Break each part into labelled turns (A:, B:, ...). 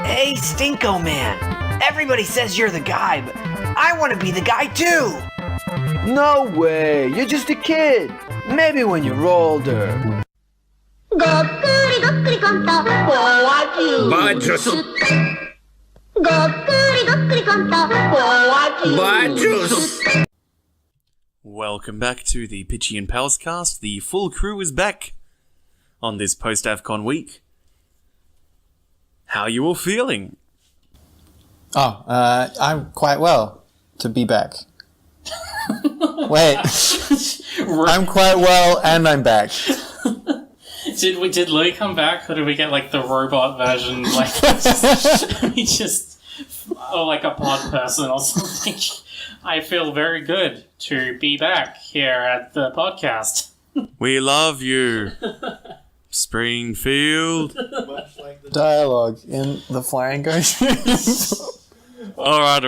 A: Hey, Stinko Man. Everybody says you're the guy, but I want to be the guy too.
B: No way, you're just a kid. Maybe when you're older.
C: Welcome back to the Pitchy and Palscast. The full crew is back on this post-AFCON week. How are you all feeling?
D: I'm quite well to be back. Wait, I'm quite well and I'm back.
E: Did Louis come back, or did we get like the robot version, like like a pod person or something? I feel very good to be back here at the podcast.
C: We love you, Springfield.
D: Much like the dialogue in the Flying Ghost.
C: Alright.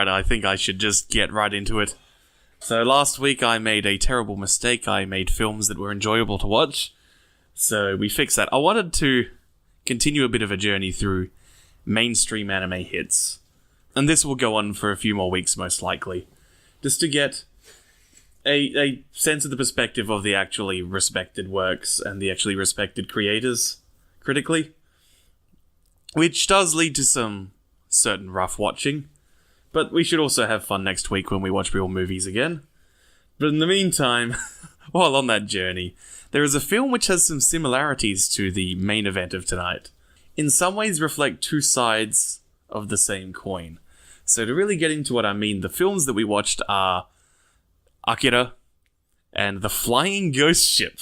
C: I think I should just get right into it. So last week I made a terrible mistake. I made films that were enjoyable to watch. So we fixed that. I wanted to continue a bit of a journey through mainstream anime hits. And this will go on for a few more weeks, most likely. Just to get a sense of the perspective of the actually respected works and the actually respected creators, critically. Which does lead to some certain rough watching. But we should also have fun next week when we watch real movies again. But in the meantime, while on that journey, there is a film which has some similarities to the main event of tonight. In some ways reflect two sides of the same coin. So to really get into what I mean, the films that we watched are Akira and The Flying Ghost Ship.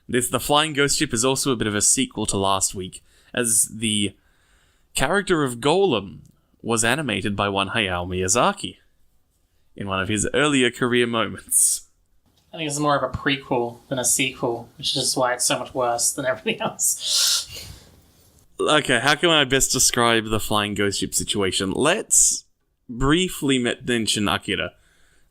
C: The Flying Ghost Ship is also a bit of a sequel to last week, as the character of Golem was animated by one Hayao Miyazaki in one of his earlier career moments.
E: I think it's more of a prequel than a sequel, which is just why it's so much worse than everything else.
C: Okay, how can I best describe the Flying Ghost Ship situation? Let's briefly mention Akira.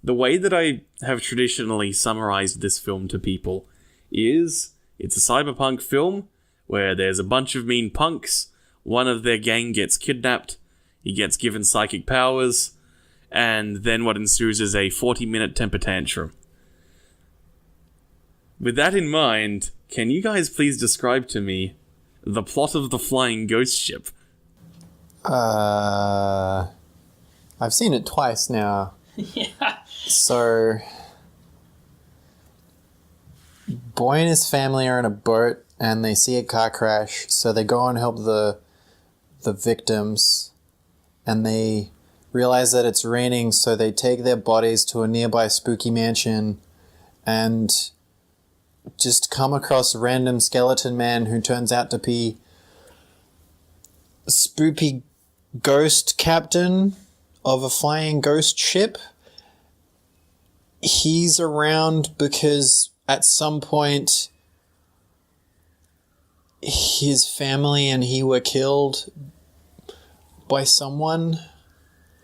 C: The way that I have traditionally summarized this film to people is it's a cyberpunk film where there's a bunch of mean punks, one of their gang gets kidnapped, he gets given psychic powers, and then what ensues is a 40-minute temper tantrum. With that in mind, can you guys please describe to me the plot of The Flying Ghost Ship?
D: I've seen it twice now.
E: Yeah.
D: So, boy and his family are in a boat and they see a car crash, so they go and help the victims, and they realize that it's raining, so they take their bodies to a nearby spooky mansion and just come across a random skeleton man who turns out to be a spoopy ghost captain of a flying ghost ship. He's around because at some point his family and he were killed by someone.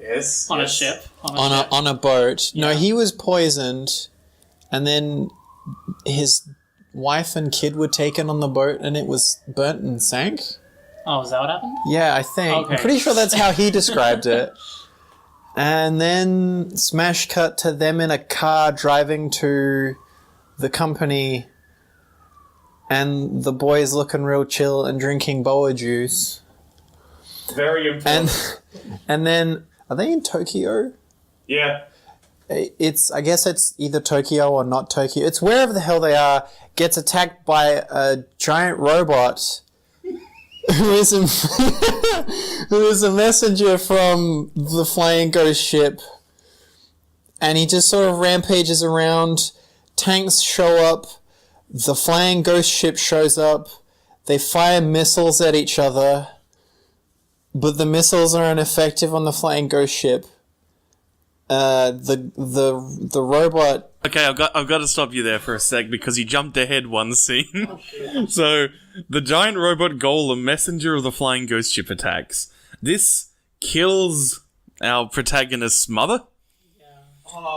C: Yes.
E: On a ship.
D: On a boat.
E: Yeah.
D: No, he was poisoned, and then his wife and kid were taken on the boat and it was burnt and sank.
E: Oh, is that what happened?
D: Yeah, I think.
E: Okay.
D: I'm pretty sure that's how he described it. And then smash cut to them in a car driving to the company, and the boys looking real chill and drinking boa juice.
C: Very important.
D: And then, are they in Tokyo?
C: Yeah.
D: I guess it's either Tokyo or not Tokyo. It's wherever the hell they are, gets attacked by a giant robot who is a messenger from the Flying Ghost Ship, and he just sort of rampages around. Tanks show up, the Flying Ghost Ship shows up, they fire missiles at each other, but the missiles are ineffective on the Flying Ghost Ship. The robot.
C: Okay, I've got to stop you there for a sec because you jumped ahead one scene. So, the giant robot golem, messenger of the Flying Ghost Ship, attacks. This kills our protagonist's mother.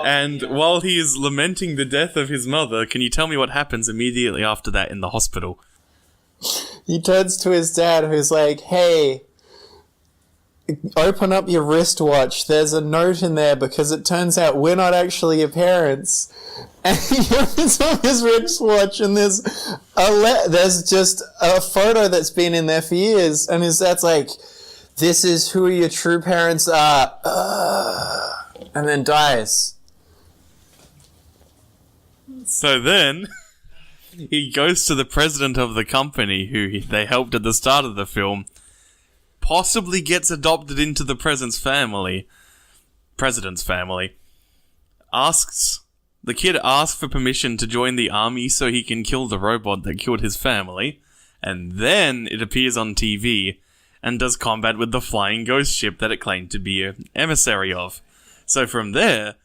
C: And while he is lamenting the death of his mother, can you tell me what happens immediately after that in the hospital?
D: He turns to his dad, who's like, "Hey, open up your wristwatch. There's a note in there because it turns out we're not actually your parents. And he opens up his wristwatch and there's just a photo that's been in there for years. And his dad's like, this is who your true parents are. And then dies.
C: So then, he goes to the president of the company, who they helped at the start of the film, possibly gets adopted into the president's family, the kid asks for permission to join the army so he can kill the robot that killed his family, and then it appears on TV and does combat with the flying ghost ship that it claimed to be an emissary of. So from there...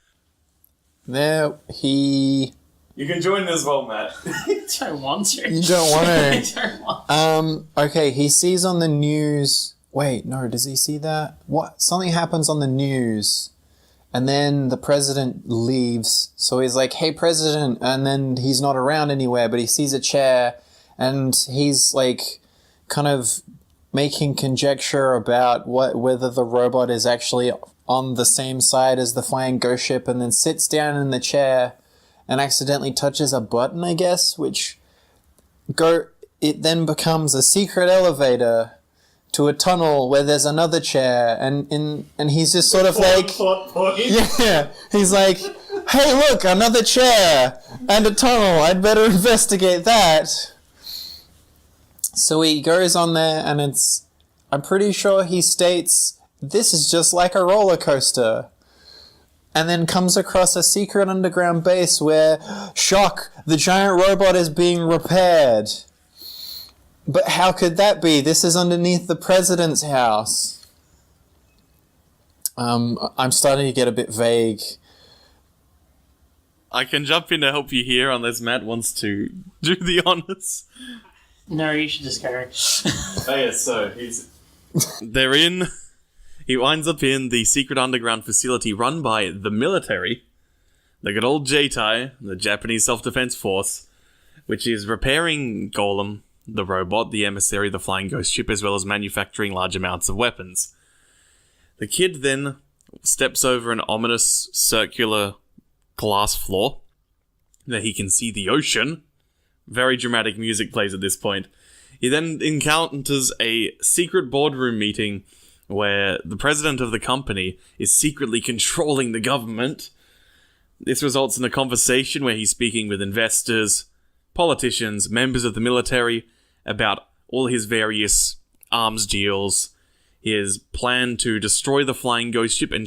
C: You can join as well, Matt.
E: I don't want to.
D: You don't want
E: I
D: to.
E: don't want to.
D: Okay, he sees on the news... Wait, no, does he see that? What? Something happens on the news, and then the president leaves. So he's like, hey, president, and then he's not around anywhere, but he sees a chair, and he's like kind of making conjecture about whether the robot is actually on the same side as the flying ghost ship, and then sits down in the chair and accidentally touches a button, I guess, it then becomes a secret elevator to a tunnel where there's another chair, and he's just sort of like, yeah, he's like, hey, look, another chair and a tunnel, I'd better investigate that. So he goes on there, and I'm pretty sure he states, this is just like a roller coaster. And then comes across a secret underground base where, shock, the giant robot is being repaired. But how could that be? This is underneath the president's house. I'm starting to get a bit vague.
C: I can jump in to help you here unless Matt wants to do the honors.
E: No, you should just go.
C: Oh yeah, so he winds up in the secret underground facility run by the military, the good old J-Tai, the Japanese Self-Defense Force, which is repairing Golem, the robot, the emissary, the flying ghost ship, as well as manufacturing large amounts of weapons. The kid then steps over an ominous circular glass floor that he can see the ocean. Very dramatic music plays at this point. He then encounters a secret boardroom meeting where the president of the company is secretly controlling the government. This results in a conversation where he's speaking with investors, politicians, members of the military about all his various arms deals, his plan to destroy the flying ghost ship and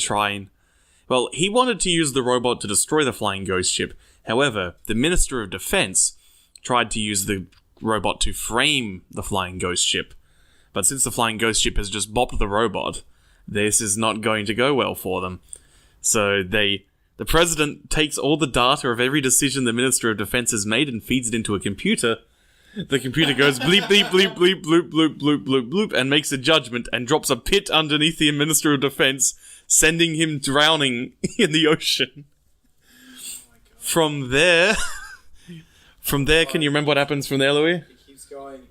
C: he wanted to use the robot to destroy the flying ghost ship. However, the Minister of Defense tried to use the robot to frame the flying ghost ship. But since the flying ghost ship has just bopped the robot, this is not going to go well for them. So the president takes all the data of every decision the Minister of Defense has made and feeds it into a computer. The computer goes bleep, bleep, bleep, bleep, bloop, bloop, bloop, bloop, bloop, and makes a judgment and drops a pit underneath the Minister of Defense, sending him drowning in the ocean. From there, can you remember what happens from there, Louis?
D: It keeps going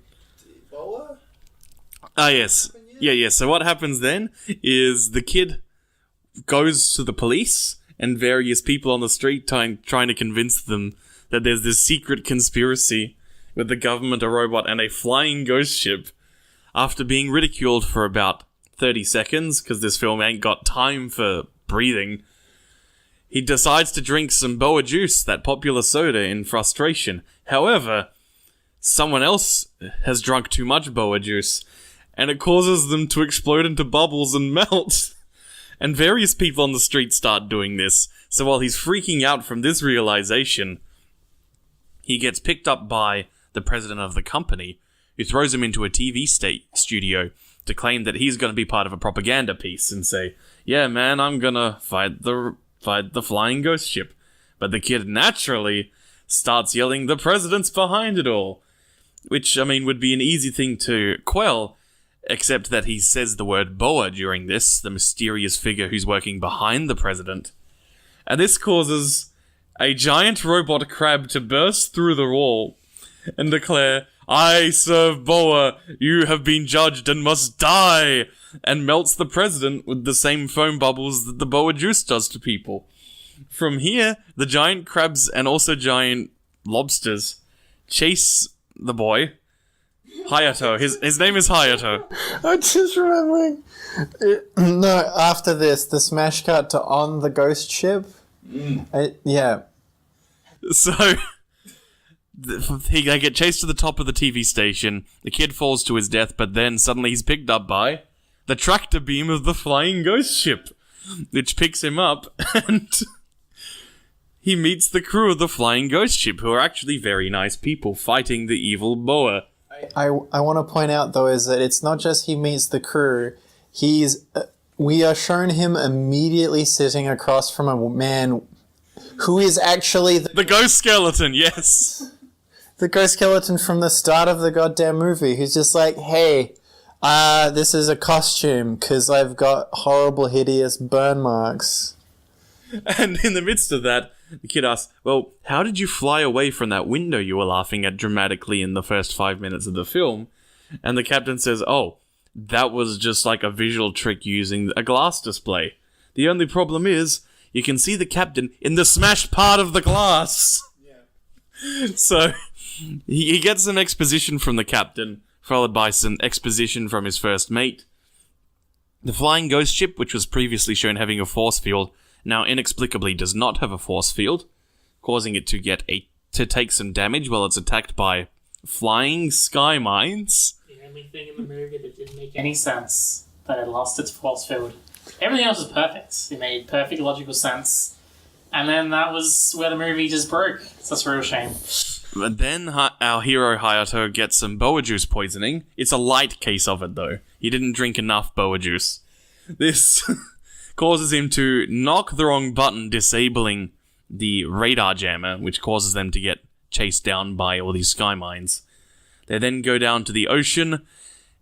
D: lower?
C: Ah, yes. Yeah. So what happens then is the kid goes to the police and various people on the street trying to convince them that there's this secret conspiracy with the government, a robot, and a flying ghost ship. After being ridiculed for about 30 seconds, because this film ain't got time for breathing, he decides to drink some Boa Juice, that popular soda, in frustration. However, someone else has drunk too much Boa Juice, and it causes them to explode into bubbles and melt. And various people on the street start doing this. So while he's freaking out from this realization, he gets picked up by the president of the company, who throws him into a TV studio to claim that he's going to be part of a propaganda piece and say, yeah, man, I'm going to fight the flying ghost ship. But the kid naturally starts yelling, the president's behind it all. Which, would be an easy thing to quell, except that he says the word Boa during this, the mysterious figure who's working behind the president. And this causes a giant robot crab to burst through the wall and declare, I serve Boa. You have been judged and must die. And melts the president with the same foam bubbles that the Boa juice does to people. From here, the giant crabs and also giant lobsters chase the boy. Hayato. His name is Hayato.
D: I'm just remembering. No, after this, the smash cut to on the ghost ship. Yeah.
C: So, they get chased to the top of the TV station. The kid falls to his death, but then suddenly he's picked up by the tractor beam of the flying ghost ship, which picks him up, and he meets the crew of the flying ghost ship, who are actually very nice people fighting the evil Boa.
D: I want to point out, though, is that it's not just he meets the crew. We are shown him immediately sitting across from a man who is actually
C: The ghost skeleton, yes.
D: the ghost skeleton from the start of the goddamn movie, who's just like, hey, this is a costume because I've got horrible, hideous burn marks.
C: And in the midst of that, the kid asks, well, how did you fly away from that window you were laughing at dramatically in the first 5 minutes of the film? And the captain says, oh, that was just like a visual trick using a glass display. The only problem is, you can see the captain in the smashed part of the glass. Yeah. So, he gets some exposition from the captain, followed by some exposition from his first mate. The flying ghost ship, which was previously shown having a force field, now inexplicably does not have a force field, causing it to take some damage while it's attacked by flying sky mines.
E: The only thing in the movie that didn't make any sense, that it lost its force field. Everything else was perfect. It made perfect logical sense. And then that was where the movie just broke. So that's a real shame.
C: But then our hero Hayato gets some boa juice poisoning. It's a light case of it, though. He didn't drink enough boa juice. This causes him to knock the wrong button, disabling the radar jammer, which causes them to get chased down by all these sky mines. They then go down to the ocean.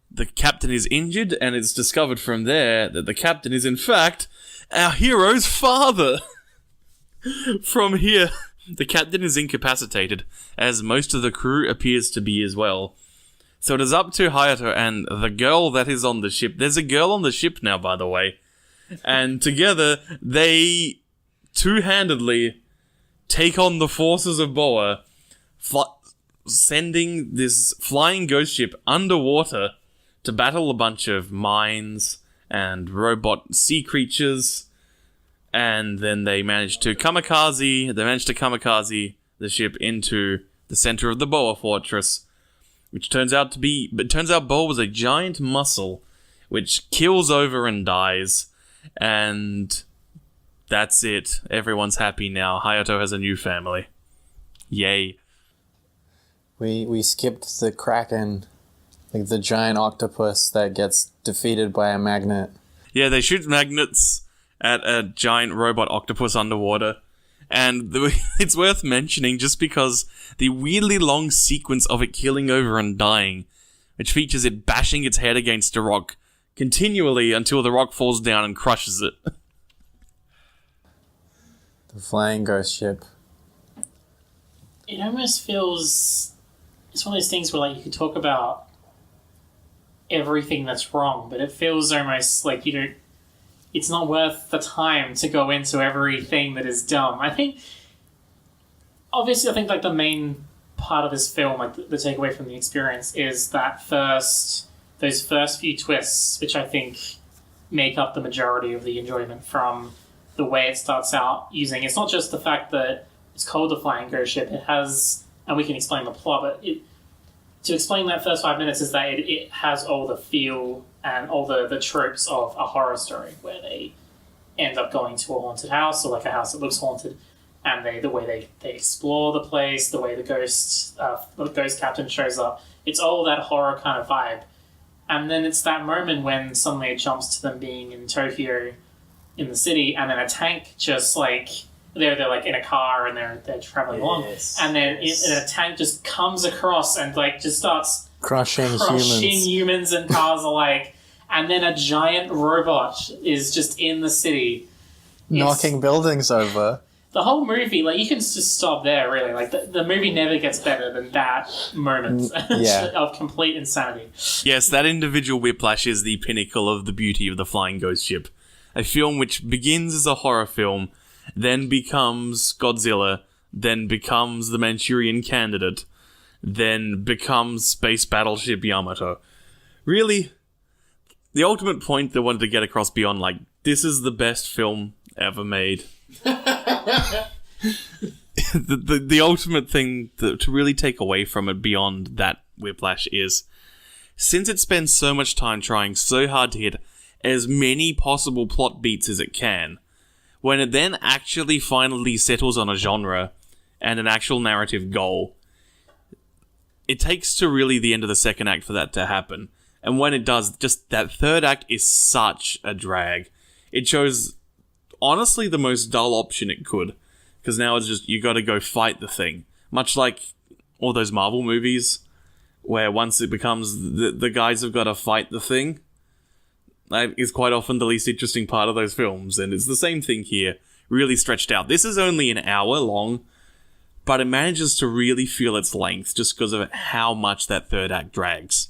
C: The captain is injured, and it's discovered from there that the captain is, in fact, our hero's father. From here, the captain is incapacitated, as most of the crew appears to be as well. So it is up to Hayato and the girl that is on the ship. There's a girl on the ship now, by the way. And together, they two-handedly take on the forces of Boa, sending this flying ghost ship underwater to battle a bunch of mines and robot sea creatures. And then they manage to kamikaze the ship into the center of the Boa fortress, which turns out Boa was a giant mussel, which kills over and dies. And that's it. Everyone's happy now. Hayato has a new family. Yay.
D: We skipped the Kraken, like the giant octopus that gets defeated by a magnet.
C: Yeah, they shoot magnets at a giant robot octopus underwater. And it's worth mentioning just because the weirdly long sequence of it killing over and dying, which features it bashing its head against a rock continually until the rock falls down and crushes it.
D: The flying ghost ship.
E: It almost feels... It's one of those things where like you could talk about everything that's wrong, but it feels almost like you don't... It's not worth the time to go into everything that is dumb. I think like the main part of this film, like the takeaway from the experience, is those first few twists, which I think make up the majority of the enjoyment from the way it starts out using. It's not just the fact that it's called the Flying Ghost Ship. It has, and we can explain the plot, but to explain that first 5 minutes is that it has all the feel and all the tropes of a horror story where they end up going to a haunted house or like a house that looks haunted, and the way they explore the place, the way the ghost captain shows up, it's all that horror kind of vibe. And then it's that moment when suddenly it jumps to them being in Tokyo, in the city, and then a tank just like they're like in a car and they're traveling along, and then a tank just comes across and like just starts
D: crushing
E: humans and cars alike, and then a giant robot is just in the city,
D: knocking buildings over.
E: the whole movie, like, you can just stop there, really. Like, the movie never gets better than that moment of complete insanity.
C: Yes, that individual whiplash is the pinnacle of the beauty of The Flying Ghost Ship. A film which begins as a horror film, then becomes Godzilla, then becomes The Manchurian Candidate, then becomes Space Battleship Yamato. Really, the ultimate point they wanted to get across beyond, like, this is the best film ever made. the ultimate thing to really take away from it beyond that whiplash is, since it spends so much time trying so hard to hit as many possible plot beats as it can, when it then actually finally settles on a genre and an actual narrative goal, it takes to really the end of the second act for that to happen. And when it does, just that third act is such a drag. It chose, honestly, the most dull option it could. Because now it's just, you gotta go fight the thing. Much like all those Marvel movies, where once it becomes the guys have gotta fight the thing, that is quite often the least interesting part of those films. And it's the same thing here, really stretched out. This is only an hour long, but it manages to really feel its length just because of how much that third act drags.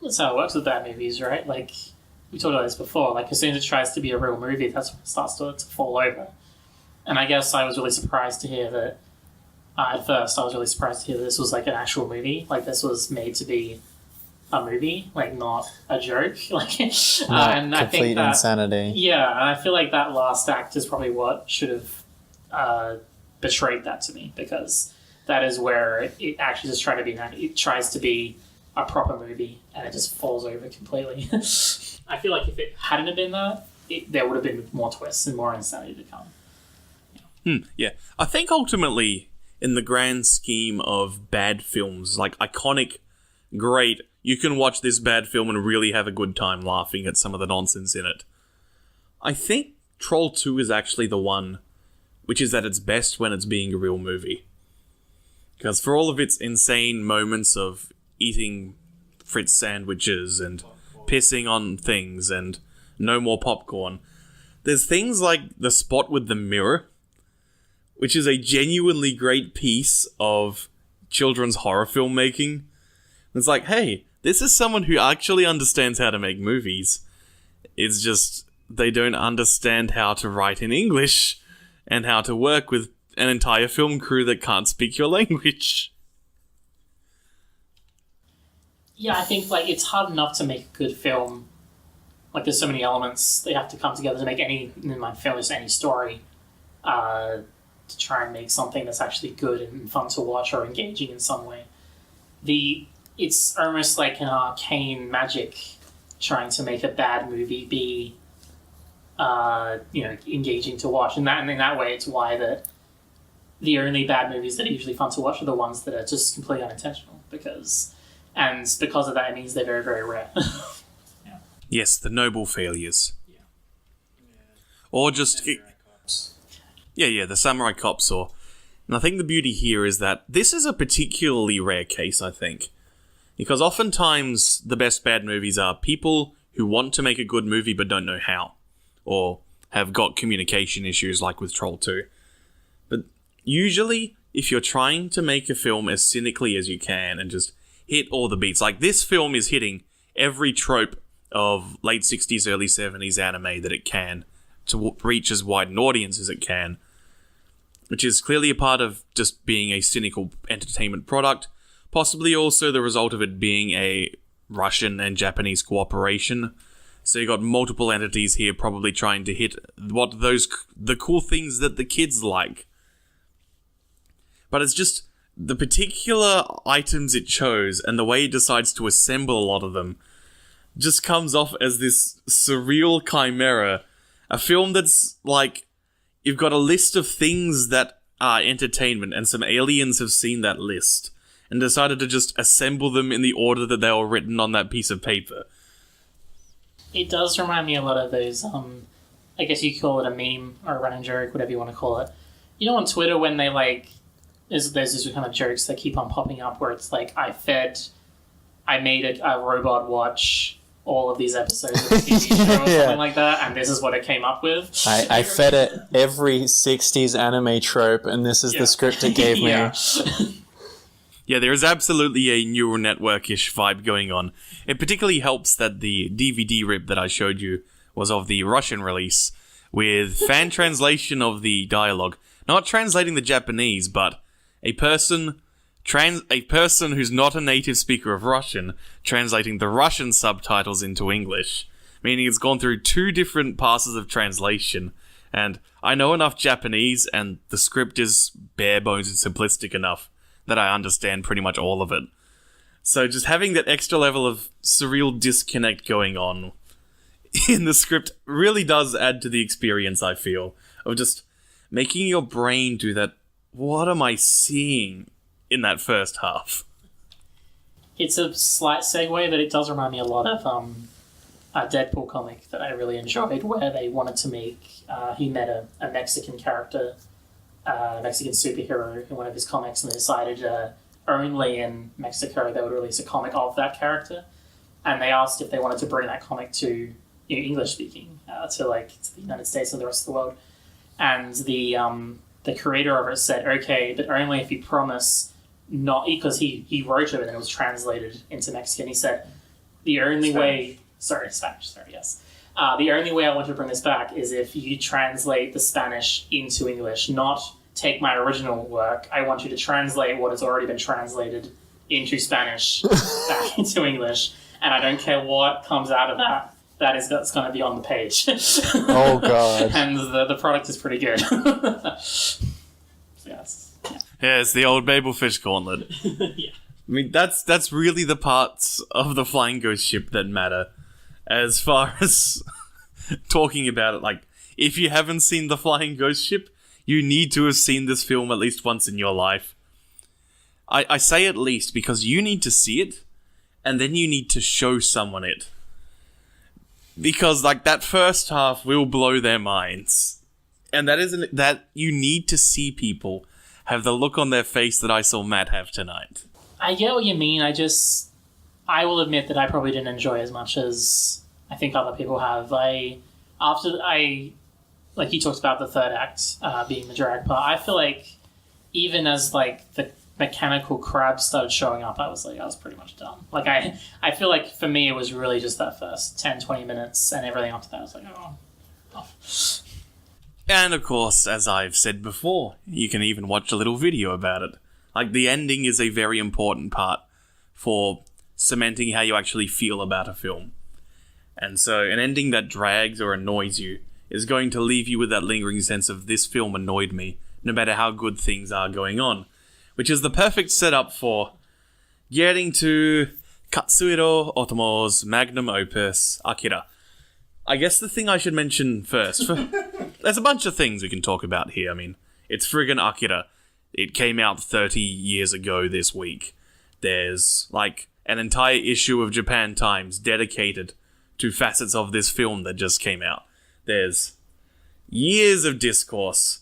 E: That's how it works with bad movies, right? Like, we talked about this before. Like, as soon as it tries to be a real movie, that's when it starts to fall over. And I guess I was really surprised to hear that, at first, I was really surprised to hear that this was, like, an actual movie. Like, this was made to be a movie, like, not a joke. Like, and I think that,
D: insanity.
E: Yeah, and I feel like that last act is probably what should have betrayed that to me, because that is where it actually just it tries to be a proper movie, and it just falls over completely. I feel like if it hadn't have been that, there would have been more twists and more insanity to come.
C: Yeah. I think ultimately, in the grand scheme of bad films, like iconic, great, you can watch this bad film and really have a good time laughing at some of the nonsense in it. I think Troll 2 is actually the one which is at its best when it's being a real movie. Because for all of its insane moments of eating Fritz sandwiches and pissing on things and no more popcorn, there's things like the spot with the mirror, which is a genuinely great piece of children's horror filmmaking. It's like, hey, this is someone who actually understands how to make movies. It's just they don't understand how to write in English and how to work with an entire film crew that can't speak your language.
E: Yeah, I think, like, it's hard enough to make a good film. Like, there's so many elements that have to come together to make any story, to try and make something that's actually good and fun to watch or engaging in some way. It's almost like an arcane magic trying to make a bad movie be, engaging to watch. And in that way, it's why that the only bad movies that are usually fun to watch are the ones that are just completely unintentional. Because of that, it means they're very, very rare. Yeah.
C: Yes, the noble failures. Yeah. Or just... the Samurai Cops. And I think the beauty here is that this is a particularly rare case, I think. Because oftentimes, the best bad movies are people who want to make a good movie but don't know how. Or have got communication issues like with Troll 2. But usually, if you're trying to make a film as cynically as you can and just hit all the beats, like this film is hitting every trope of late 60s, early 70s anime that it can to reach as wide an audience as it can, which is clearly a part of just being a cynical entertainment product, possibly also the result of it being a Russian and Japanese cooperation. So you got multiple entities here probably trying to hit the cool things that the kids like. But it's just the particular items it chose and the way it decides to assemble a lot of them just comes off as this surreal chimera. A film that's like, you've got a list of things that are entertainment and some aliens have seen that list and decided to just assemble them in the order that they were written on that piece of paper.
E: It does remind me a lot of those, I guess you call it a meme or a running joke, whatever you want to call it. You know, on Twitter when they there's these kind of jokes that keep on popping up where it's like, I made a robot watch all of these episodes of the TV show or
D: Yeah.
E: something like that, and this is what it came up with.
D: I fed it every 60s anime trope, and this is
E: Yeah.
D: the script it gave me.
E: Yeah.
C: Yeah, there is absolutely a neural network-ish vibe going on. It particularly helps that the DVD rip that I showed you was of the Russian release, with fan translation of the dialogue. Not translating the Japanese, but a person who's not a native speaker of Russian translating the Russian subtitles into English, meaning it's gone through 2 different passes of translation. And I know enough Japanese, and the script is bare bones and simplistic enough that I understand pretty much all of it. So just having that extra level of surreal disconnect going on in the script really does add to the experience, I feel, of just making your brain do that, what am I seeing in that first half?
E: It's a slight segue, but it does remind me a lot of a Deadpool comic that I really enjoyed, where they wanted to make, he met a Mexican character, a Mexican superhero in one of his comics, and they decided only in Mexico they would release a comic of that character. And they asked if they wanted to bring that comic to English speaking, to the United States and the rest of the world. And the creator of it said, okay, but only if you promise not, because he wrote it and it was translated into Mexican. He said, the only way, Spanish, yes. The only way I want to bring this back is if you translate the Spanish into English, not take my original work. I want you to translate what has already been translated into Spanish back into English, and I don't care what comes out of that. That's going to be on the page.
D: Oh, God.
E: And the product is pretty good. Yes.
C: Yeah, it's the old Babelfish gauntlet.
E: Yeah.
C: I mean, that's really the parts of the Flying Ghost ship that matter. As far as talking about it, like, if you haven't seen the Flying Ghost ship, you need to have seen this film at least once in your life. I say at least because you need to see it, and then you need to show someone it. Because, like, that first half will blow their minds. And that you need to see people have the look on their face that I saw Matt have tonight.
E: I get what you mean. I will admit that I probably didn't enjoy as much as I think other people have. Like you talked about the third act being the drag part, I feel like even as like the mechanical crabs started showing up, I was pretty much done. Like I feel like for me it was really just that first 10-20 minutes, and everything after that I was like, oh.
C: And of course, as I've said before, you can even watch a little video about it. Like, the ending is a very important part for cementing how you actually feel about a film. And so an ending that drags or annoys you is going to leave you with that lingering sense of, this film annoyed me, no matter how good things are going on. Which is the perfect setup for getting to Katsuhiro Otomo's magnum opus, Akira. I guess the thing I should mention first, there's a bunch of things we can talk about here. I mean, it's friggin' Akira. It came out 30 years ago this week. There's, like, an entire issue of Japan Times dedicated to facets of this film that just came out. There's years of discourse,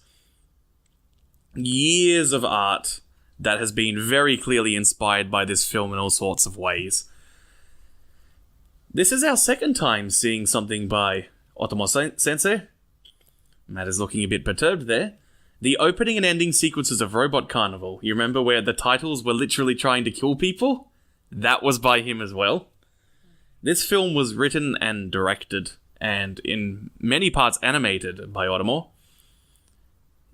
C: years of art that has been very clearly inspired by this film in all sorts of ways. This is our second time seeing something by Otomo-sensei. Matt is looking a bit perturbed there. The opening and ending sequences of Robot Carnival, you remember where the titles were literally trying to kill people? That was by him as well. This film was written and directed, and in many parts animated, by Otomo.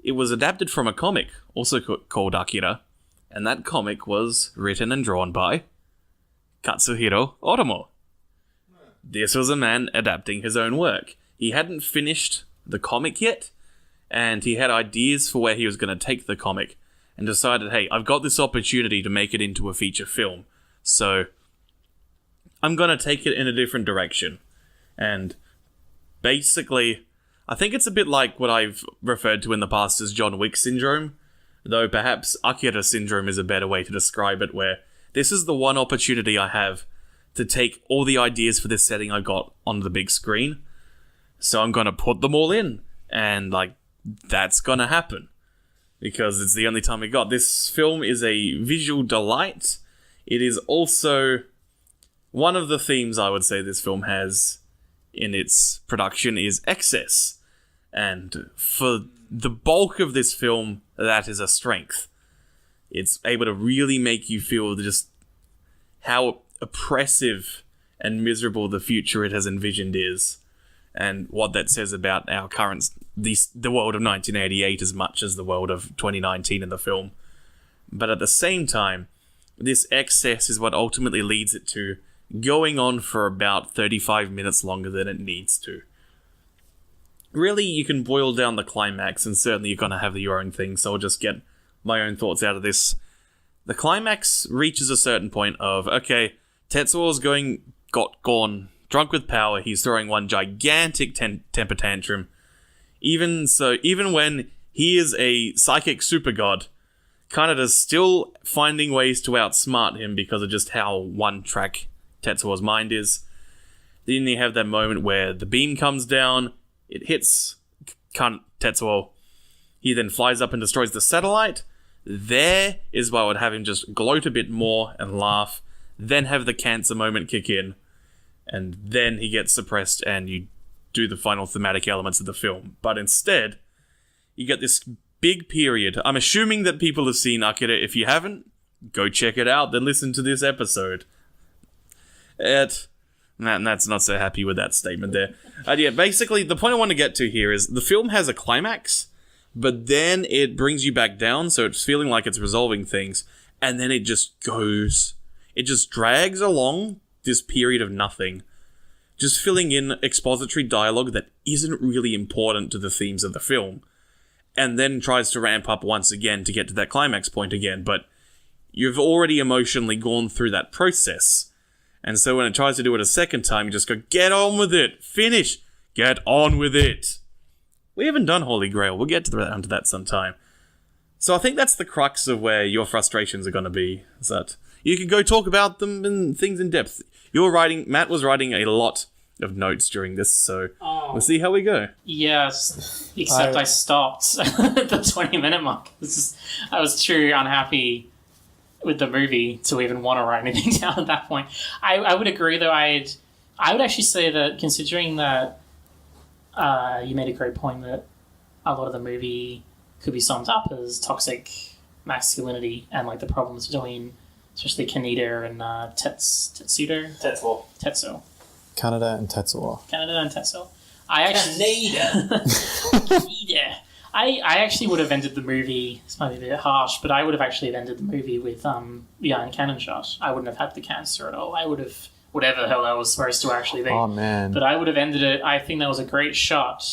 C: It was adapted from a comic, also called Akira, and that comic was written and drawn by Katsuhiro Otomo. This was a man adapting his own work. He hadn't finished the comic yet, and he had ideas for where he was going to take the comic, and decided, hey, I've got this opportunity to make it into a feature film, so I'm going to take it in a different direction. And basically, I think it's a bit like what I've referred to in the past as John Wick syndrome, though perhaps Akira syndrome is a better way to describe it, where this is the one opportunity I have to take all the ideas for this setting I got on the big screen, so I'm going to put them all in, and, like, that's going to happen, because it's the only time we got. This film is a visual delight. It is also one of the themes I would say this film has in its production is excess. And for the bulk of this film, that is a strength. It's able to really make you feel just how oppressive and miserable the future it has envisioned is, and what that says about our current, the world of 1988 as much as the world of 2019 in the film. But at the same time, this excess is what ultimately leads it to going on for about 35 minutes longer than it needs to. Really, you can boil down the climax, and certainly you're going to have your own thing, so I'll just get my own thoughts out of this. The climax reaches a certain point of, okay, Tetsuo's gone drunk with power, he's throwing one gigantic temper tantrum. Even when he is a psychic super god, Kanada's still finding ways to outsmart him because of just how one-track Tetsuo's mind is. Then you have that moment where the beam comes down, it hits Tetsuo. He then flies up and destroys the satellite. There is why I would have him just gloat a bit more and laugh, then have the cancer moment kick in, and then he gets suppressed and you do the final thematic elements of the film. But instead, you get this big period. I'm assuming that people have seen Akira. If you haven't, go check it out, then listen to this episode. That's not so happy with that statement there. Yeah, basically, the point I want to get to here is the film has a climax, but then it brings you back down, so it's feeling like it's resolving things, and then it just drags along this period of nothing, just filling in expository dialogue that isn't really important to the themes of the film, and then tries to ramp up once again to get to that climax point again, but you've already emotionally gone through that process. And so when it tries to do it a second time, you just go, get on with it, finish, get on with it. We haven't done Holy Grail, we'll get onto that sometime. So I think that's the crux of where your frustrations are going to be, is that you can go talk about them and things in depth. Matt was writing a lot of notes during this, so we'll see how we go.
E: Yes, except I stopped at the 20-minute mark. I was too unhappy with the movie to even want to write anything down at that point. I would agree, though. I would actually say that, considering that you made a great point that a lot of the movie could be summed up as toxic masculinity and like the problems between especially Kaneda and Tetsuo.
D: Kaneda and Tetsuo.
E: I actually would have ended the movie, this might be a bit harsh, but I would have actually ended the movie with the Iron Cannon shot. I wouldn't have had the cancer at all. I would have, whatever the hell that was supposed to actually be.
D: Oh, man.
E: But I would have ended it, I think that was a great shot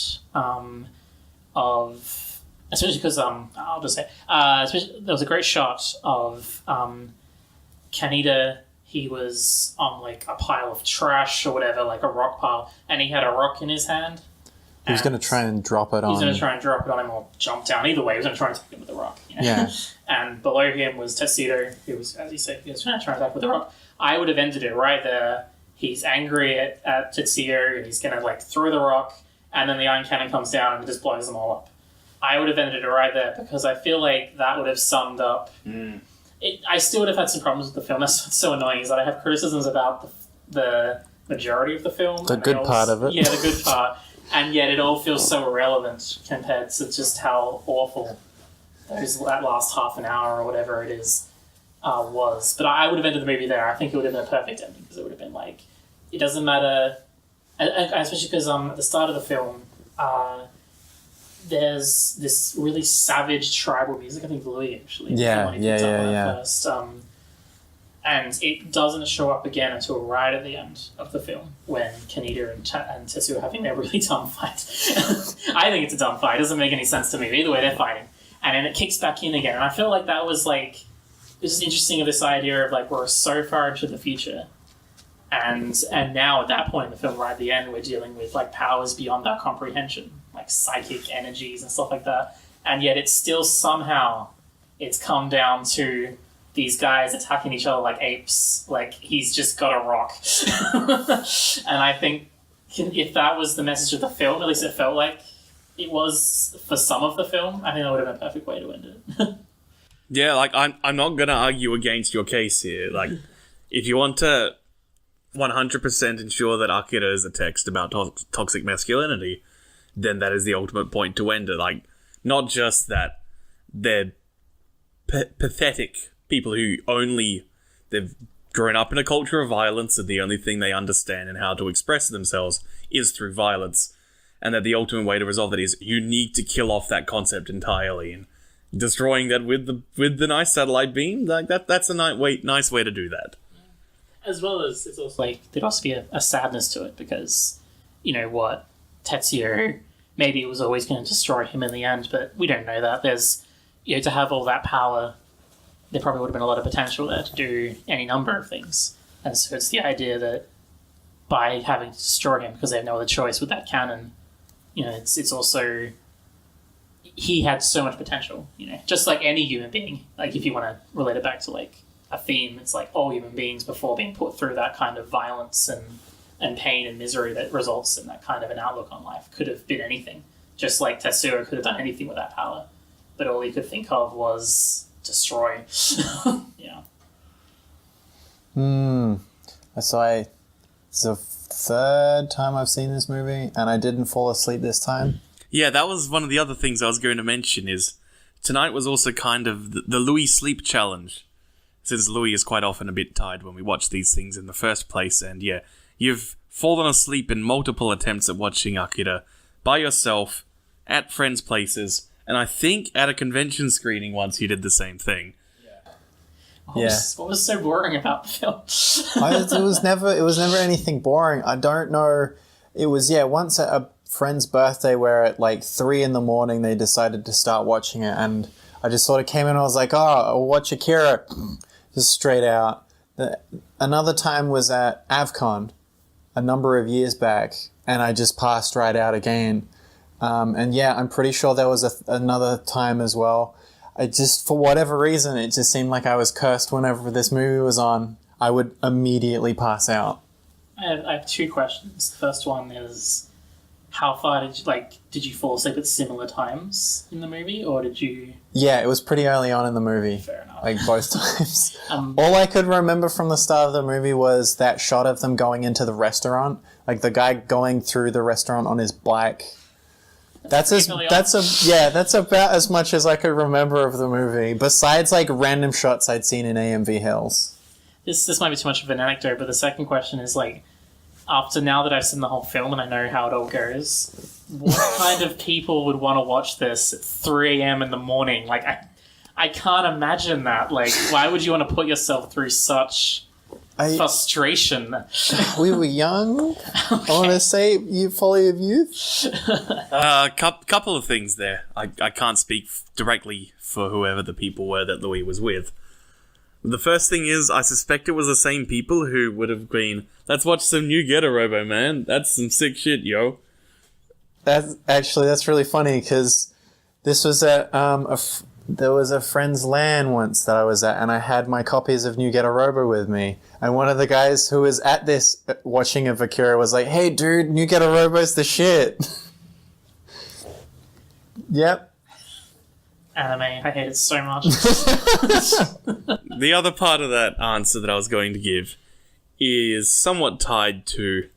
E: especially because, I'll just say, there was a great shot of Kaneda. He was on like a pile of trash or whatever, like a rock pile, and he had a rock in his hand.
D: He was going to try and drop it on...
E: He was going to try and drop it on him or jump down. Either way, he was going to try and take him with the rock. You know?
D: Yeah.
E: And below him was Tetsuo, who was, as you said, he was trying to attack with the rock. I would have ended it right there. He's angry at Tetsuo, and he's going to like throw the rock, and then the Iron Cannon comes down and just blows them all up. I would have ended it right there, because I feel like that would have summed up... I still would have had some problems with the film. That's what's so annoying, is that I have criticisms about the majority of the film.
D: The good part of it.
E: Yeah, the good part. And yet it all feels so irrelevant compared to just how awful that last half an hour or whatever it is was. But I would have ended the movie there. I think it would have been a perfect ending, because it would have been like, it doesn't matter, especially because at the start of the film, there's this really savage tribal music. I think Louis actually first. And it doesn't show up again until right at the end of the film, when Kaneda and Tetsuo are having their really dumb fight. I think it's a dumb fight. It doesn't make any sense to me. But either way, they're fighting. And then it kicks back in again. And I feel like that was like... This is interesting, of this idea of like, we're so far into the future. And now at that point in the film, right at the end, we're dealing with like powers beyond our comprehension. Like psychic energies and stuff like that. And yet it's still somehow... It's come down to... these guys attacking each other like apes, like he's just got a rock. And I think if that was the message of the film, at least it felt like it was for some of the film, I think that would have been a perfect way to end it.
C: Yeah, like I'm not gonna argue against your case here. Like, if you want to 100% ensure that Akira is a text about toxic masculinity, then that is the ultimate point to end it. Like, not just that they're pathetic people who they've grown up in a culture of violence and the only thing they understand and how to express themselves is through violence, and that the ultimate way to resolve that is you need to kill off that concept entirely, and destroying that with the nice satellite beam, like that's a nice way to do that.
E: As well as it's also like there'd also be a sadness to it because, you know what, Tetsuo, maybe it was always going to destroy him in the end, but we don't know that. There's, you know, to have all that power, there probably would have been a lot of potential there to do any number of things. And so it's the idea that by having to destroy him because they have no other choice with that cannon, you know, it's also, he had so much potential, you know, just like any human being. Like if you want to relate it back to like a theme, it's like all human beings before being put through that kind of violence and pain and misery that results in that kind of an outlook on life could have been anything. Just like Tetsuo could have done anything with that power, but all he could think of was destroy. Yeah.
D: So it's the third time I've seen this movie, and I didn't fall asleep this time.
C: Yeah, that was one of the other things I was going to mention is tonight was also kind of the Louis sleep challenge, since Louis is quite often a bit tired when we watch these things in the first place, and yeah, you've fallen asleep in multiple attempts at watching Akira by yourself, at friends' places, and I think at a convention screening once you did the same thing.
E: What was so boring about the film?
D: It was never anything boring. I don't know. It was, once at a friend's birthday where at like 3 a.m. they decided to start watching it, and I just sort of came in and I was like, I'll watch Akira, just straight out. Another time was at AvCon a number of years back, and I just passed right out again. And yeah, I'm pretty sure there was another time as well. I just, for whatever reason, it just seemed like I was cursed whenever this movie was on. I would immediately pass out.
E: I have 2 questions. The first one is, how far did you fall asleep at similar times in the movie, or did you...
D: Yeah, it was pretty early on in the movie.
E: Fair enough.
D: Like, both times. All I could remember from the start of the movie was that shot of them going into the restaurant. Like, the guy going through the restaurant on his bike. That's about as much as I could remember of the movie, besides, like, random shots I'd seen in AMV Hills.
E: This might be too much of an anecdote, but the second question is, like, after now that I've seen the whole film and I know how it all goes, what kind of people would want to watch this at 3 a.m. in the morning? Like, I can't imagine that. Like, why would you want to put yourself through such frustration?
D: We were young. Okay. I want to say folly of youth.
C: Couple of things there. I can't speak directly for whoever the people were that Louis was with. The first thing is, I suspect it was the same people who would have been, let's watch some new Getter Robo, man. That's some sick shit, yo.
D: That's really funny, because this was at there was a friend's LAN once that I was at, and I had my copies of New Getter Robo with me. And one of the guys who was at this watching of Akira was like, "Hey, dude, New Getter Robo's the shit." Yep.
E: Anime, I hate it so much.
C: The other part of that answer that I was going to give is somewhat tied to...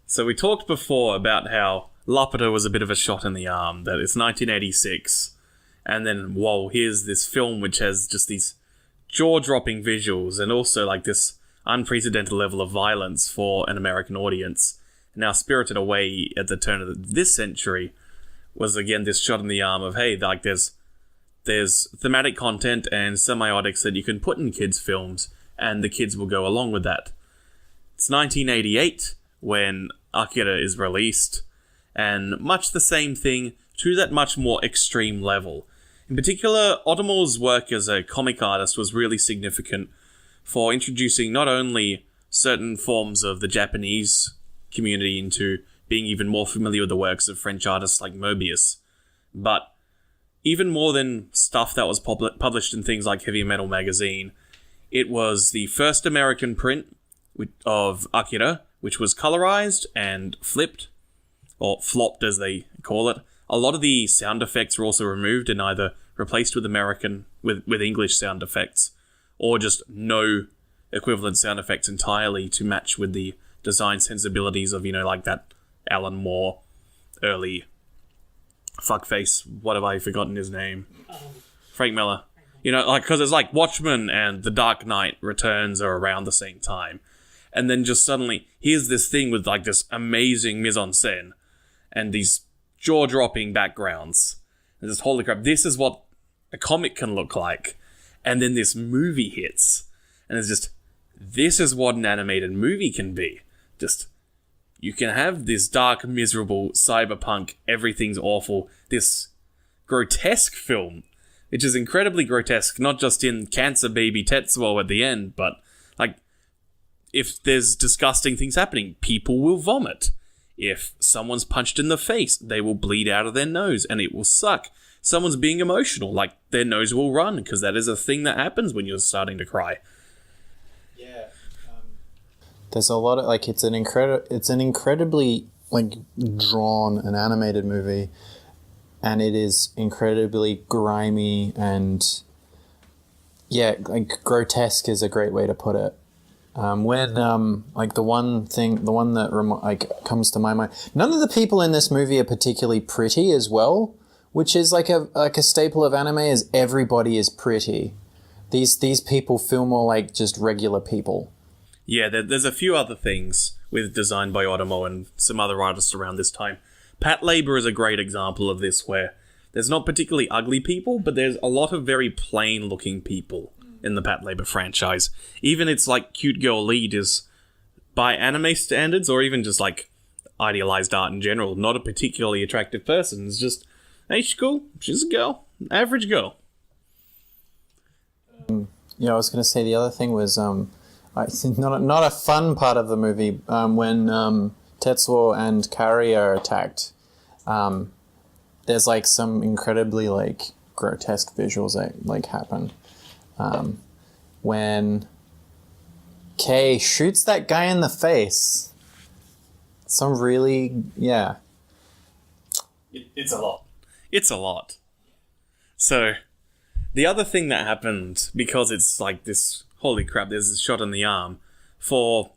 C: So we talked before about how Laputa was a bit of a shot in the arm, that it's 1986, and then, whoa, here's this film which has just these jaw-dropping visuals and also like this unprecedented level of violence for an American audience. Now, Spirited Away at the turn of this century was again this shot in the arm of, hey, like there's thematic content and semiotics that you can put in kids' films and the kids will go along with that. It's 1988 when Akira is released, and much the same thing to that much more extreme level. In particular, Otomor's work as a comic artist was really significant for introducing not only certain forms of the Japanese community into being even more familiar with the works of French artists like Moebius, but even more than stuff that was published in things like Heavy Metal Magazine, it was the first American print of Akira, which was colorized and flipped, or flopped as they call it. A lot of the sound effects were also removed and either replaced with English sound effects, or just no equivalent sound effects entirely to match with the design sensibilities of, like that Alan Moore early fuckface. What have I forgotten his name? Frank Miller. Because it's like Watchmen and The Dark Knight Returns are around the same time. And then just suddenly, here's this thing with like this amazing mise-en-scène and these jaw-dropping backgrounds. And just, holy crap, this is what a comic can look like. And then this movie hits. And it's just, this is what an animated movie can be. Just, you can have this dark, miserable, cyberpunk, everything's awful, this grotesque film, which is incredibly grotesque, not just in Cancer Baby Tetsuo at the end, but, like, if there's disgusting things happening, people will vomit. If someone's punched in the face, they will bleed out of their nose, and it will suck. Someone's being emotional, like, their nose will run, because that is a thing that happens when you're starting to cry.
D: Yeah. There's a lot of, like, it's an incredibly, like, drawn and animated movie, and it is incredibly grimy and, yeah, like, grotesque is a great way to put it. Like, the one that comes to my mind, none of the people in this movie are particularly pretty as well, which is like a staple of anime, is everybody is pretty. These people feel more like just regular people.
C: Yeah, there's a few other things with design by Otomo and some other artists around this time. Pat Labor is a great example of this, where there's not particularly ugly people, but there's a lot of very plain-looking people in the Pat Labor franchise. Even its, like, cute girl lead is, by anime standards, or even just, like, idealized art in general, not a particularly attractive person. It's just, hey, she's cool. She's a girl. Average girl.
D: Yeah, I was going to say the other thing was, I think not a fun part of the movie, when Tetsuo and Kari are attacked. There's, like, some incredibly, like, grotesque visuals that, like, happen. When Kei shoots that guy in the face. Some really, yeah.
C: It's a lot. It's a lot. So, the other thing that happened, because it's like this, holy crap, there's this shot in the arm, for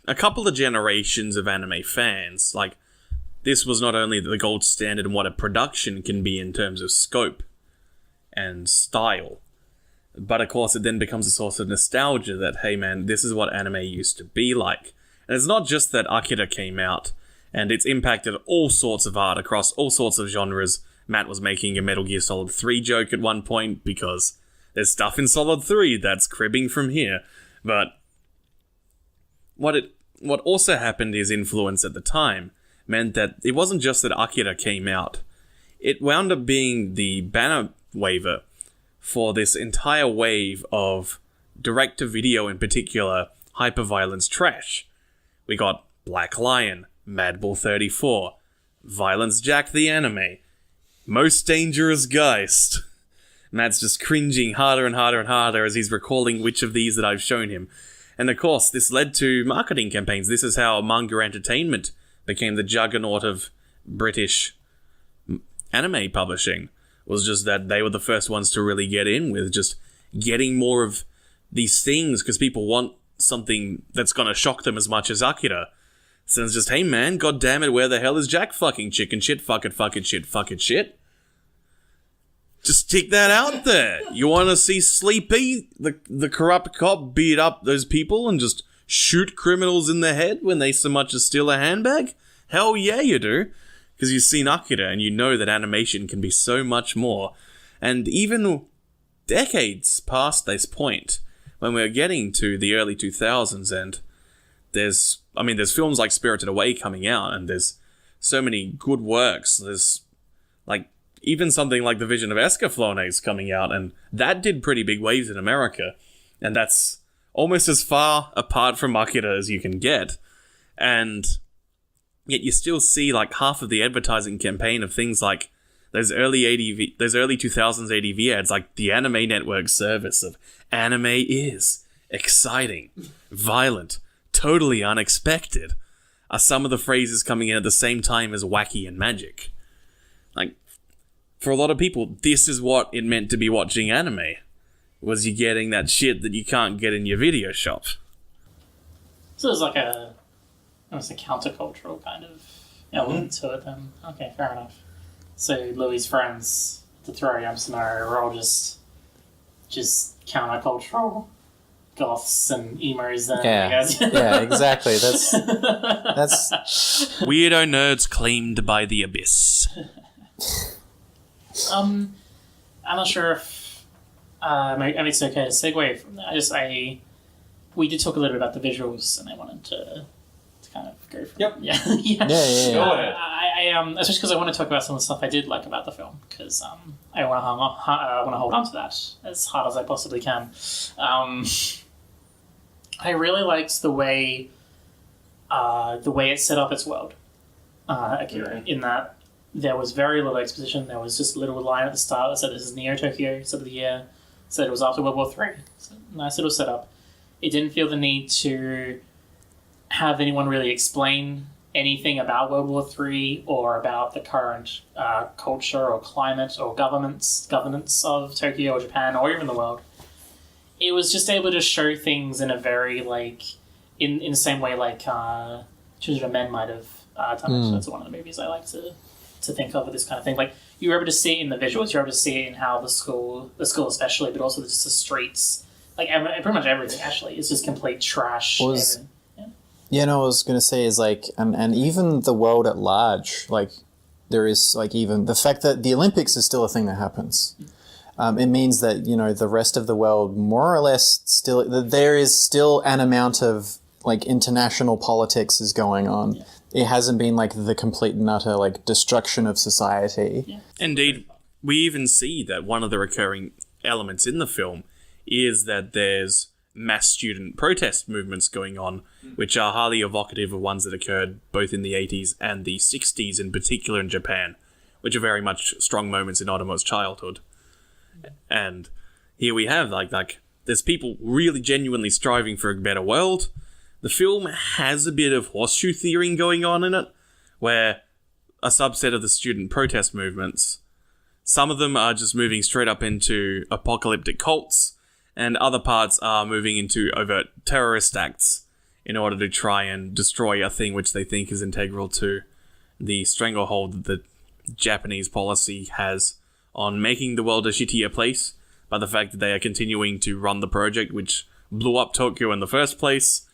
C: a couple of generations of anime fans, like, this was not only the gold standard in what a production can be in terms of scope and style, but of course it then becomes a source of nostalgia that, hey man, this is what anime used to be like. And it's not just that Akira came out, and it's impacted all sorts of art across all sorts of genres. Matt was making a Metal Gear Solid 3 joke at one point, because there's stuff in Solid 3 that's cribbing from here. But what also happened is influence at the time meant that it wasn't just that Akira came out. It wound up being the banner waver for this entire wave of direct-to-video, in particular, hyperviolence trash. We got Black Lion, Madball 34, Violence Jack the Anime, Most Dangerous Geist. Matt's just cringing harder and harder and harder as he's recalling which of these that I've shown him. And of course, this led to marketing campaigns. This is how manga entertainment became the juggernaut of British anime publishing. Was just that they were the first ones to really get in with just getting more of these things, because people want something that's gonna shock them as much as Akira. So it's just, hey man, god damn it, where the hell is Jack fucking chicken shit, fuck it shit? Just stick that out there. You wanna see Sleepy, the corrupt cop, beat up those people and just shoot criminals in the head when they so much as steal a handbag? Hell yeah you do. Because you've seen Akira and you know that animation can be so much more. And even decades past this point, when we're getting to the early 2000s, and there's films like Spirited Away coming out, and there's so many good works. There's, like, even something like The Vision of Escaflowne's coming out, and that did pretty big waves in America. And that's almost as far apart from Akira as you can get. And yet you still see, like, half of the advertising campaign of things like those early 2000s ADV ads, like the Anime Network service of anime is exciting, violent, totally unexpected, are some of the phrases coming in at the same time as wacky and magic. Like, for a lot of people, this is what it meant to be watching anime. was you getting that shit that you can't get in your video shop.
E: So there's like almost a countercultural kind of element to it then. Okay, fair enough. So Louis' friends, the 3am scenario, are all just countercultural goths and emos then, I guess.
D: Yeah, exactly. That's
C: Weirdo nerds claimed by the abyss.
E: I'm not sure if maybe it's okay to segue from that. We did talk a little bit about the visuals, and I wanted to kind of go from yeah.
C: Go ahead.
E: Especially because I want to talk about some of the stuff I did like about the film, because I want to hold on to that as hard as I possibly can. I really liked the way it set up its world, Akira, in that there was very little exposition. There was just a little line at the start that said this is Neo Tokyo, said of the year, said it was after World War III. So, nice little setup. It didn't feel the need to have anyone really explain anything about World War III or about the current culture or climate or governance of Tokyo or Japan or even the world. It was just able to show things in a very, in the same way Children of Men might have done it. So that's one of the movies I like to think of with this kind of thing. Like, you were able to see it in the visuals, you were able to see it in how the school especially, but also just the streets. Pretty much everything, actually. It's just complete trash.
D: I was going to say is, and even the world at large, there is, even the fact that the Olympics is still a thing that happens. It means that, the rest of the world, more or less, there is still an amount of, international politics is going on. Yeah. It hasn't been, the complete and utter, destruction of society. Yeah.
C: Indeed, we even see that one of the recurring elements in the film is that there's mass student protest movements going on, which are highly evocative of ones that occurred both in the 80s and the 60s, in particular in Japan, which are very much strong moments in Otomo's childhood. And here we have, there's people really genuinely striving for a better world. The film has a bit of horseshoe theory going on in it, where a subset of the student protest movements, some of them are just moving straight up into apocalyptic cults, and other parts are moving into overt terrorist acts in order to try and destroy a thing which they think is integral to the stranglehold that the Japanese policy has on making the world a shittier place by the fact that they are continuing to run the project which blew up Tokyo in the first place.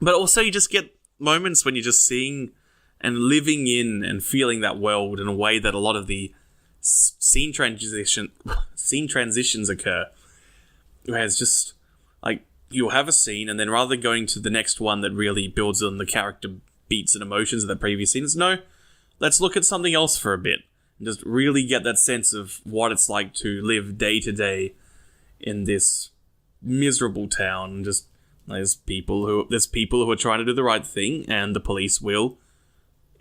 C: But also you just get moments when you're just seeing and living in and feeling that world in a way that a lot of the scene transitions occur. Where it's just, you'll have a scene, and then rather than going to the next one that really builds on the character beats and emotions of the previous scenes, no, let's look at something else for a bit, and just really get that sense of what it's like to live day to day in this miserable town. And just, there's people who are trying to do the right thing, and the police will,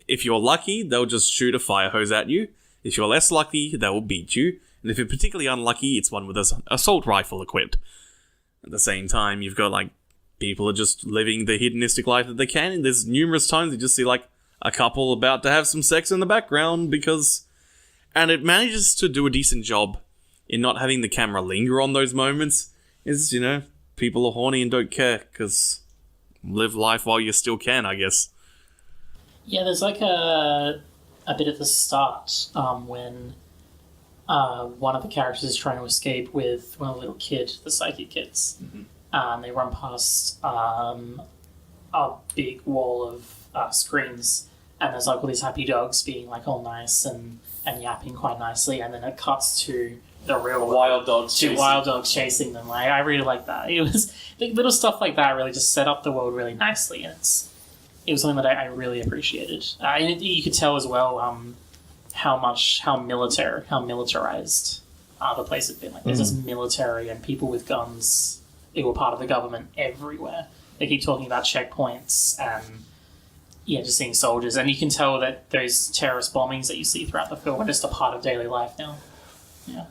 C: if you're lucky, they'll just shoot a fire hose at you. If you're less lucky, they will beat you. And if you're particularly unlucky, it's one with an assault rifle equipped. At the same time, you've got, people are just living the hedonistic life that they can, and there's numerous times you just see, a couple about to have some sex in the background because... And it manages to do a decent job in not having the camera linger on those moments. It's, people are horny and don't care, because live life while you still can, I guess.
E: Yeah, there's, a bit at the start, when... one of the characters is trying to escape with one of the little the psychic kids. Mm-hmm. They run past a big wall of screens, and there's all these happy dogs being all nice and yapping quite nicely, and then it cuts to the real
C: wild dogs
E: chasing them. I really like that. It was little stuff like that really just set up the world really nicely, and it was something that I really appreciated. And you could tell as well how militarized the place had been. There's this military and people with guns who were part of the government everywhere. They keep talking about checkpoints and just seeing soldiers, and you can tell that those terrorist bombings that you see throughout the film are just a part of daily life now. Yeah.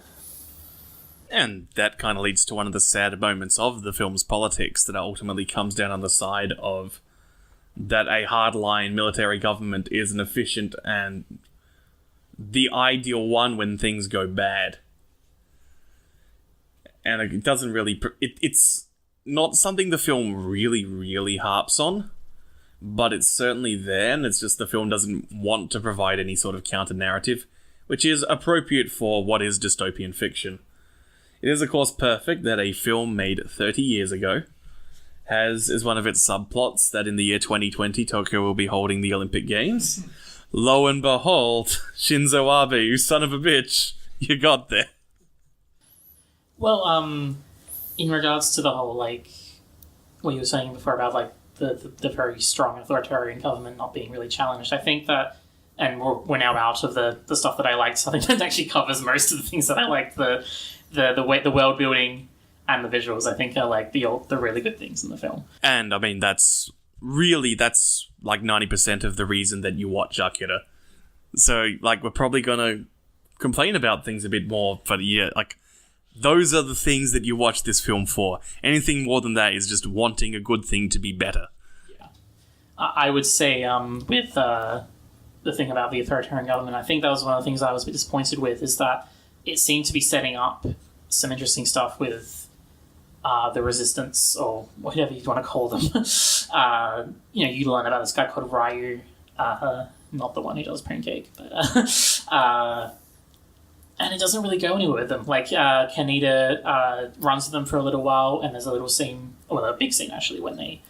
C: And that kind of leads to one of the sad moments of the film's politics that ultimately comes down on the side of that a hardline military government is an efficient and the ideal one when things go bad. and it doesn't really... It's not something the film really, really harps on, but it's certainly there, and it's just the film doesn't want to provide any sort of counter-narrative, which is appropriate for what is dystopian fiction. It is, of course, perfect that a film made 30 years ago has as one of its subplots that in the year 2020 Tokyo will be holding the Olympic Games. Lo and behold, Shinzo Abe, you son of a bitch, you got there.
E: Well, in regards to the whole, like, what you were saying before about, like, the very strong authoritarian government not being really challenged, I think that, and we're now out of the stuff that I liked, so I think that actually covers most of the things that I liked. The world building and the visuals, I think, are like the really good things in the film.
C: And I mean, that's like 90% of the reason that you watch Akira. So, like, we're probably gonna complain about things a bit more, but yeah, like, those are the things that you watch this film for. Anything more than that is just wanting a good thing to be better.
E: Yeah, I would say with the thing about the authoritarian government, I think that was one of the things I was a bit disappointed with, is that it seemed to be setting up some interesting stuff with the resistance, or whatever you want to call them. You learn about this guy called Ryu, not the one who does pancake, but and it doesn't really go anywhere with them. Like, Kaneda runs with them for a little while, and there's a little scene, well, a big scene actually, when they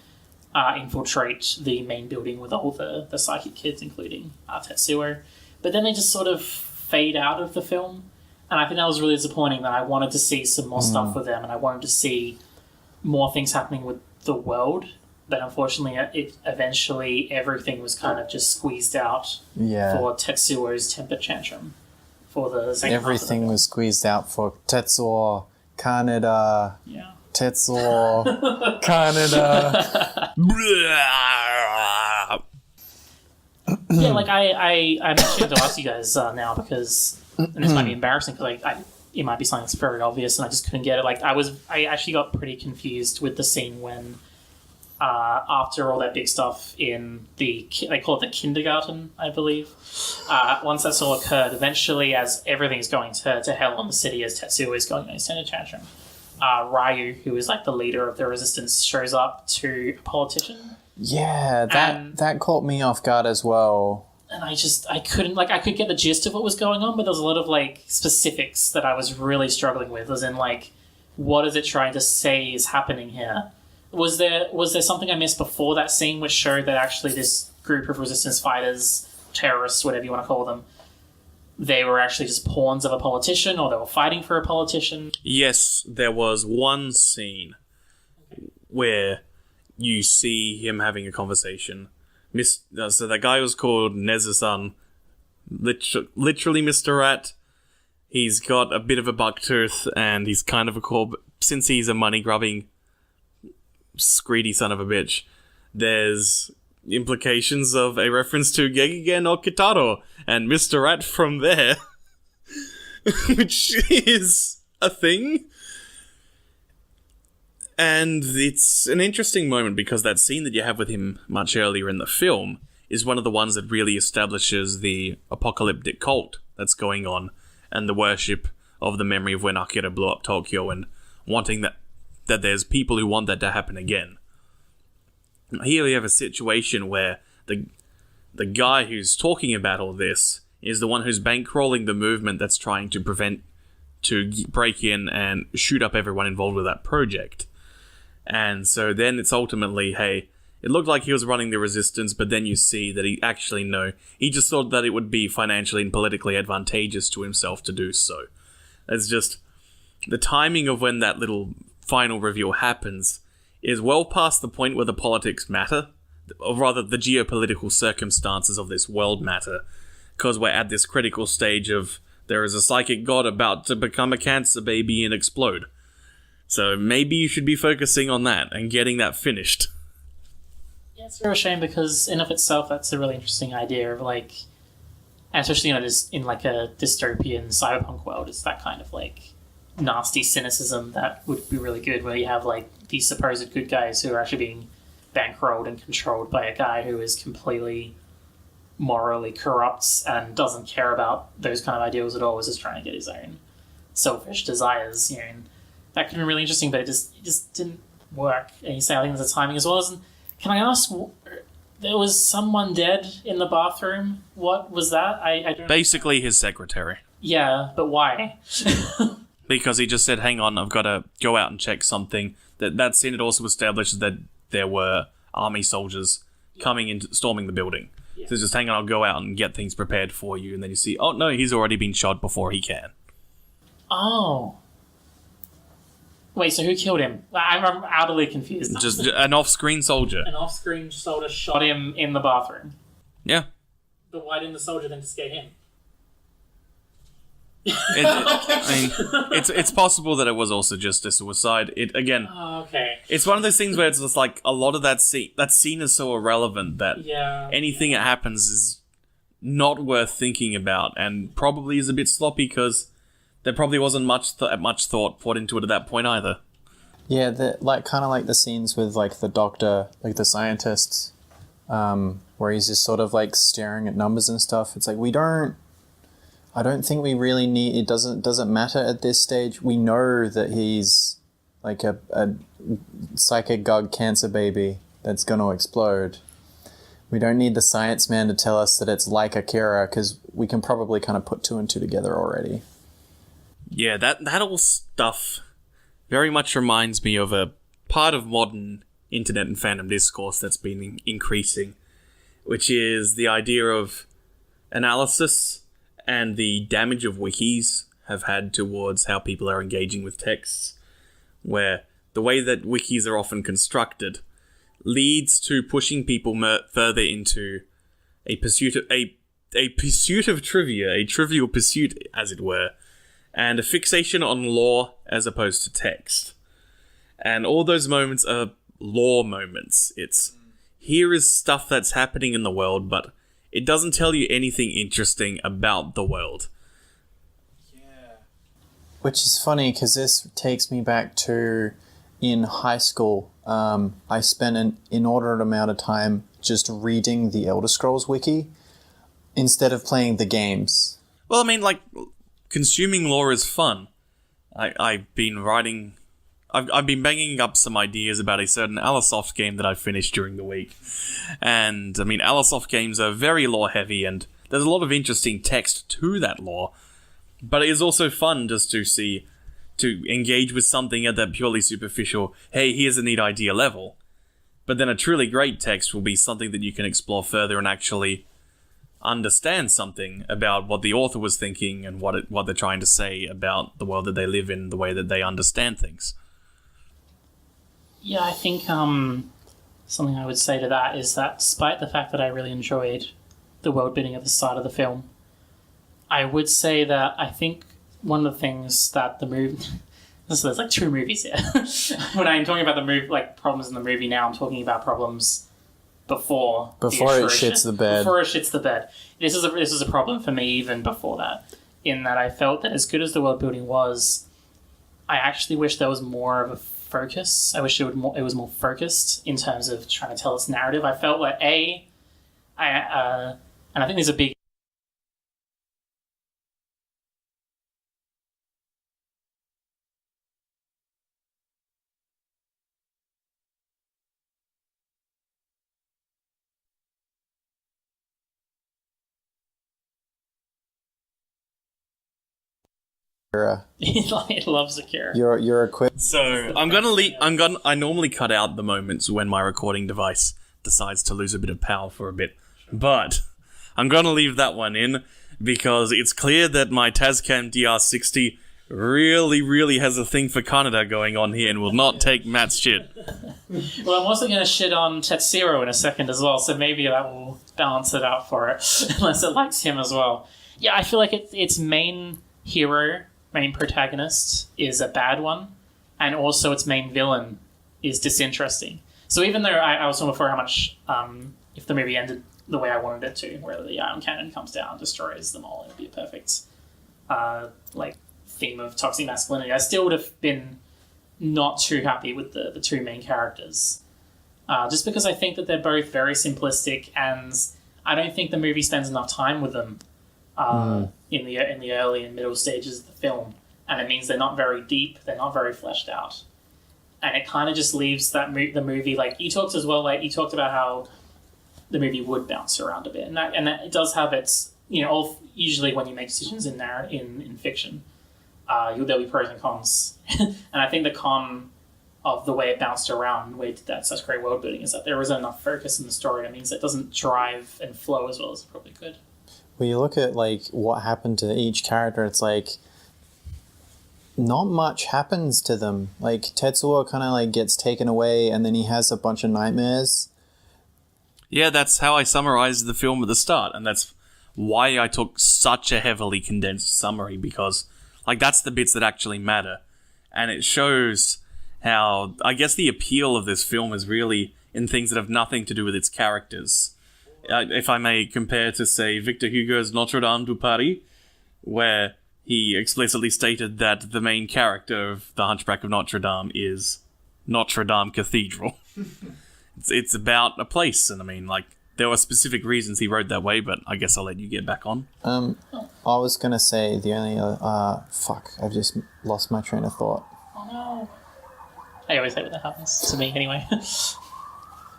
E: infiltrate the main building with all the psychic kids, including Tetsuo. But then they just sort of fade out of the film. And I think that was really disappointing, that I wanted to see some more stuff with them, and I wanted to see more things happening with the world. But unfortunately, eventually everything was kind of just squeezed out for Tetsuo's temper tantrum. For the second
D: Everything was squeezed out for Tetsuo, Kaneda, Tetsuo, Kaneda.
E: Yeah, like I'm actually going to ask you guys now, because, and this might be embarrassing, because it might be something that's very obvious and I just couldn't get it. Like, I actually got pretty confused with the scene when, after all that big stuff in they call it the kindergarten, I believe. Once that's all occurred, eventually, as everything's going to hell in the city, as Tetsuo is going on his temper tantrum, Ryu, who is like the leader of the resistance, shows up to a politician.
D: Yeah, that caught me off guard as well.
E: And I couldn't, like, I could get the gist of what was going on, but there was a lot of, like, specifics that I was really struggling with, as in, like, what is it trying to say is happening here? Was there something I missed before that scene which showed that actually this group of resistance fighters, terrorists, whatever you want to call them, they were actually just pawns of a politician, or they were fighting for a politician?
C: Yes, there was one scene where you see him having a conversation. So that guy was called Nezu-san, literally Mr. Rat. He's got a bit of a buck tooth, and he's kind of since he's a money-grubbing, greedy son of a bitch, there's implications of a reference to Gegige no Kitaro, and Mr. Rat from there, which is a thing. And it's an interesting moment, because that scene that you have with him much earlier in the film is one of the ones that really establishes the apocalyptic cult that's going on, and the worship of the memory of when Akira blew up Tokyo, and wanting that there's people who want that to happen again. Here we have a situation where the guy who's talking about all this is the one who's bankrolling the movement that's trying to break in and shoot up everyone involved with that project. And so then it's ultimately, hey, it looked like he was running the resistance, but then you see that he just thought that it would be financially and politically advantageous to himself to do so. It's just, the timing of when that little final reveal happens is well past the point where the politics matter, or rather the geopolitical circumstances of this world matter, because we're at this critical stage of, there is a psychic god about to become a cancer baby and explode. So maybe you should be focusing on that and getting that finished.
E: Yeah, it's a real shame, because in of itself, that's a really interesting idea of, like, and especially, just in like a dystopian cyberpunk world, it's that kind of, like, nasty cynicism that would be really good, where you have, like, these supposed good guys who are actually being bankrolled and controlled by a guy who is completely morally corrupt and doesn't care about those kind of ideals at all, is just trying to get his own selfish desires, that could have been really interesting, but it just didn't work. And you say I think there's a timing as well as. Can I ask? There was someone dead in the bathroom. What was that? I don't.
C: Basically, his secretary.
E: Yeah, but why?
C: Because he just said, "Hang on, I've got to go out and check something." That scene had also established that there were army soldiers coming in, storming the building. Yeah. So just hang on, I'll go out and get things prepared for you, and then you see, oh no, he's already been shot before he can.
E: Oh. Wait, so who killed him? I'm utterly confused.
C: Just an off-screen soldier.
E: An off-screen soldier shot him in the bathroom.
C: Yeah.
E: But why didn't the soldier then just get him?
C: It's possible that it was also just a suicide. It's one of those things where it's just like a lot of that scene is so irrelevant that anything that happens is not worth thinking about, and probably is a bit sloppy because there probably wasn't much thought put into it at that point either.
D: Yeah, kind of like the scenes with like the doctor, like the scientist, where he's just sort of like staring at numbers and stuff. It's like I don't think we really need. It doesn't matter at this stage. We know that he's like a psychic gug cancer baby that's going to explode. We don't need the science man to tell us that it's like Akira, because we can probably kind of put two and two together already.
C: Yeah, that all stuff very much reminds me of a part of modern internet and fandom discourse that's been increasing, which is the idea of analysis and the damage of wikis have had towards how people are engaging with texts, where the way that wikis are often constructed leads to pushing people further into a pursuit of trivia, a trivial pursuit, as it were, and a fixation on lore as opposed to text. And all those moments are lore moments. It's, here is stuff that's happening in the world, but it doesn't tell you anything interesting about the world.
D: Yeah. Which is funny, because this takes me back to in high school. I spent an inordinate amount of time just reading the Elder Scrolls wiki instead of playing the games.
C: Well, I mean, like, consuming lore is fun. I've been banging up some ideas about a certain Alisoft game that I finished during the week. And, I mean, Alisoft games are very lore-heavy, and there's a lot of interesting text to that lore. But it is also fun just to engage with something at that purely superficial, hey, here's a neat idea level. But then a truly great text will be something that you can explore further and actually understand something about what the author was thinking and what they're trying to say about the world that they live in, the way that they understand things.
E: Yeah, I think something I would say to that is that despite the fact that I really enjoyed the world building at the start of the film, I would say that I think one of the things that the movie... There's like two movies here. When I'm talking about the movie, like problems in the movie now, I'm talking about problems before it
D: shits the bed.
E: Before it shits the bed. This is a problem for me even before that, in that I felt that as good as the world building was, I actually wish there was more of a focus. I wish it was more focused in terms of trying to tell its narrative. I felt like and I think there's a big
D: Akira.
E: He loves Akira.
D: You're equipped.
C: So I normally cut out the moments when my recording device decides to lose a bit of power for a bit, but I'm gonna leave that one in because it's clear that my Tascam DR60 really has a thing for Canada going on here and will not take Matt's shit.
E: Well, I'm also going to shit on Tetsuro in a second as well, so maybe that will balance it out for it, unless it likes him as well. Yeah, I feel like its main protagonist is a bad one, and also its main villain is disinteresting. So even though I was talking before how much, if the movie ended the way I wanted it to, where the Iron Cannon comes down and destroys them all, it would be a perfect theme of toxic masculinity, I still would have been not too happy with the two main characters. Just because I think that they're both very simplistic, and I don't think the movie spends enough time with them in the early and middle stages of the film. and it means they're not very deep, they're not very fleshed out. And it kind of just leaves the movie, like, you talked about how the movie would bounce around a bit, and that it does have its, usually when you make decisions in fiction, there'll be pros and cons. And I think the con of the way it bounced around, the way it did that such great world building, is that there isn't enough focus in the story. That means it doesn't drive and flow as well as it probably could.
D: When you look at like what happened to each character, it's like not much happens to them. Like Tetsuo kind of like gets taken away, and then he has a bunch of nightmares.
C: Yeah, that's how I summarized the film at the start, and that's why I took such a heavily condensed summary, because like that's the bits that actually matter, and it shows how, I guess, the appeal of this film is really in things that have nothing to do with its characters. If I may compare to, say, Victor Hugo's Notre Dame de Paris, where he explicitly stated that the main character of The Hunchback of Notre Dame is Notre Dame Cathedral. It's about a place, and I mean, like, there were specific reasons he wrote that way, but I guess I'll let you get back on.
D: I was gonna say the only I've just lost my train of thought.
E: Oh no. I always hate when that happens to me anyway.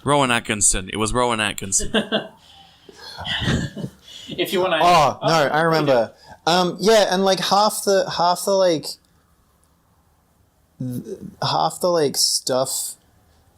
C: Rowan Atkinson. It was Rowan Atkinson.
E: If you want to...
D: Oh, no, I remember. Yeah, and like half the stuff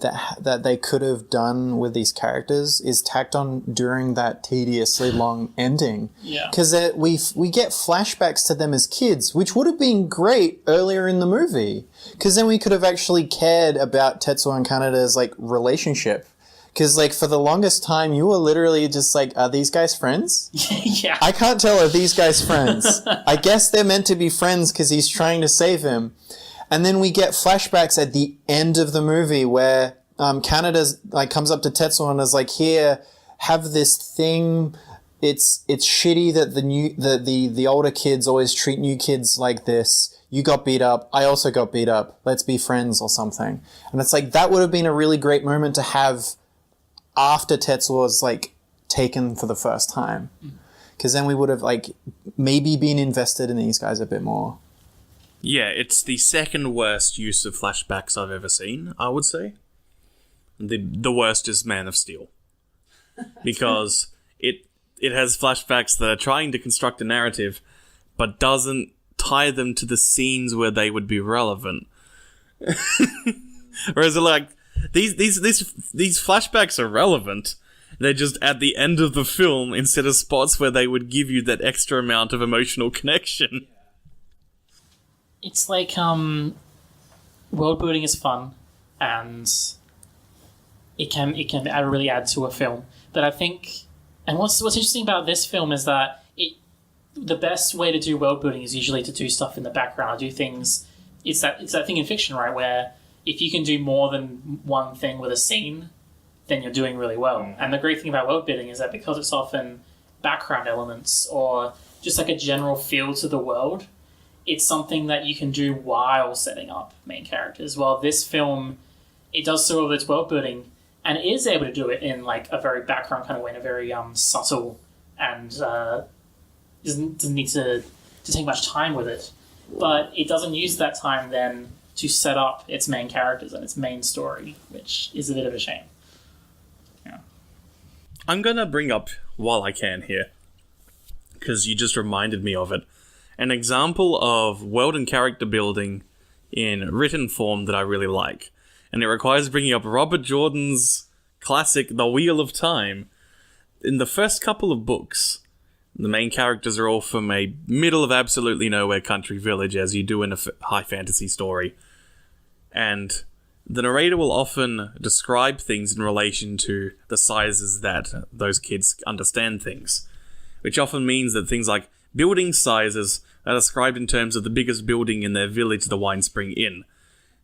D: that they could have done with these characters is tacked on during that tediously long ending.
E: Yeah.
D: Because we get flashbacks to them as kids, which would have been great earlier in the movie. Because then we could have actually cared about Tetsuo and Kanada's like relationship. Because like for the longest time, you were literally just like, are these guys friends?
E: Yeah.
D: I can't tell, are these guys friends? I guess they're meant to be friends because he's trying to save him. And then we get flashbacks at the end of the movie where Canada's like comes up to Tetsuo and is like, "Here, have this thing. It's shitty that the older kids always treat new kids like this. You got beat up. I also got beat up. Let's be friends or something." And it's like that would have been a really great moment to have after Tetsuo was like taken for the first time, because then we would have like maybe been invested in these guys a bit more.
C: Yeah, it's the second worst use of flashbacks I've ever seen, I would say. The worst is Man of Steel. Because it has flashbacks that are trying to construct a narrative, but doesn't tie them to the scenes where they would be relevant. Whereas like these flashbacks are relevant. They're just at the end of the film instead of spots where they would give you that extra amount of emotional connection.
E: It's like, world building is fun, and it can really add to a film. But I think, and what's interesting about this film is that the best way to do world building is usually to do stuff in the background, do things. It's that thing in fiction, right, where if you can do more than one thing with a scene, then you're doing really well. Mm-hmm. And the great thing about world building is that because it's often background elements or just like a general feel to the world, it's something that you can do while setting up main characters. While this film, it does so of its world building and is able to do it in like a very background kind of way, in a very subtle, and doesn't need to take much time with it. But it doesn't use that time then to set up its main characters and its main story, which is a bit of a shame. Yeah.
C: I'm gonna bring up, while I can here, because you just reminded me of it, an example of world and character building in written form that I really like. And it requires bringing up Robert Jordan's classic The Wheel of Time. In the first couple of books, the main characters are all from a middle of absolutely nowhere country village, as you do in a high fantasy story. And the narrator will often describe things in relation to the sizes that those kids understand things. Which often means that things like building sizes are described in terms of the biggest building in their village, the Wine Spring Inn.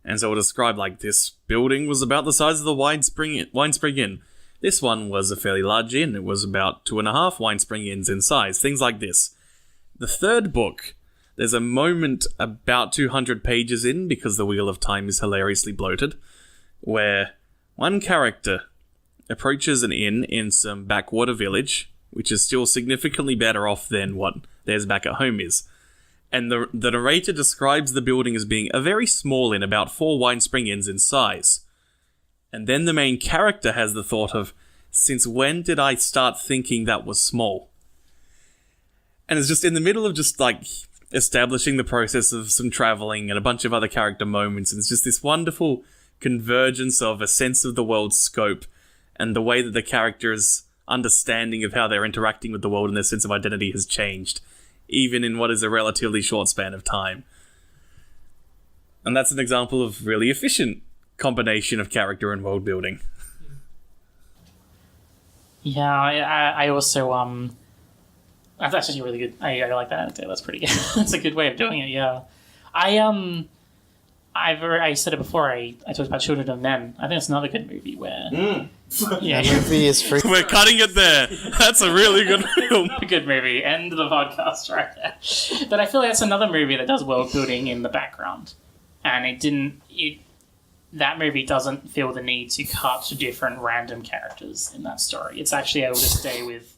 C: And so it'll describe like, this building was about the size of the Wine Spring Inn. This one was a fairly large inn. It was about 2.5 Wine Spring Inns in size. Things like this. The third book, there's a moment about 200 pages in, because the Wheel of Time is hilariously bloated, where one character approaches an inn in some backwater village, which is still significantly better off than what theirs back at home is. and the narrator describes the building as being a very small inn, about 4 wine spring inns in size. And then the main character has the thought of, since when did I start thinking that was small? And it's just in the middle of just, like, establishing the process of some traveling and a bunch of other character moments, and it's just this wonderful convergence of a sense of the world's scope and the way that the characters' understanding of how they're interacting with the world and their sense of identity has changed, even in what is a relatively short span of time. And that's an example of really efficient combination of character and world building.
E: Yeah, I also that's actually really good. I like that anecdote. That's pretty good. That's a good way of doing it. Yeah, I said it before. I talked about Children of Men. I think it's another good movie where yeah,
D: The movie is free.
C: We're cutting it there. That's a really good film.
E: a good movie. End of the podcast right there. But I feel like that's another movie that does world building in the background, and that movie doesn't feel the need to cut to different random characters in that story. It's actually able to stay with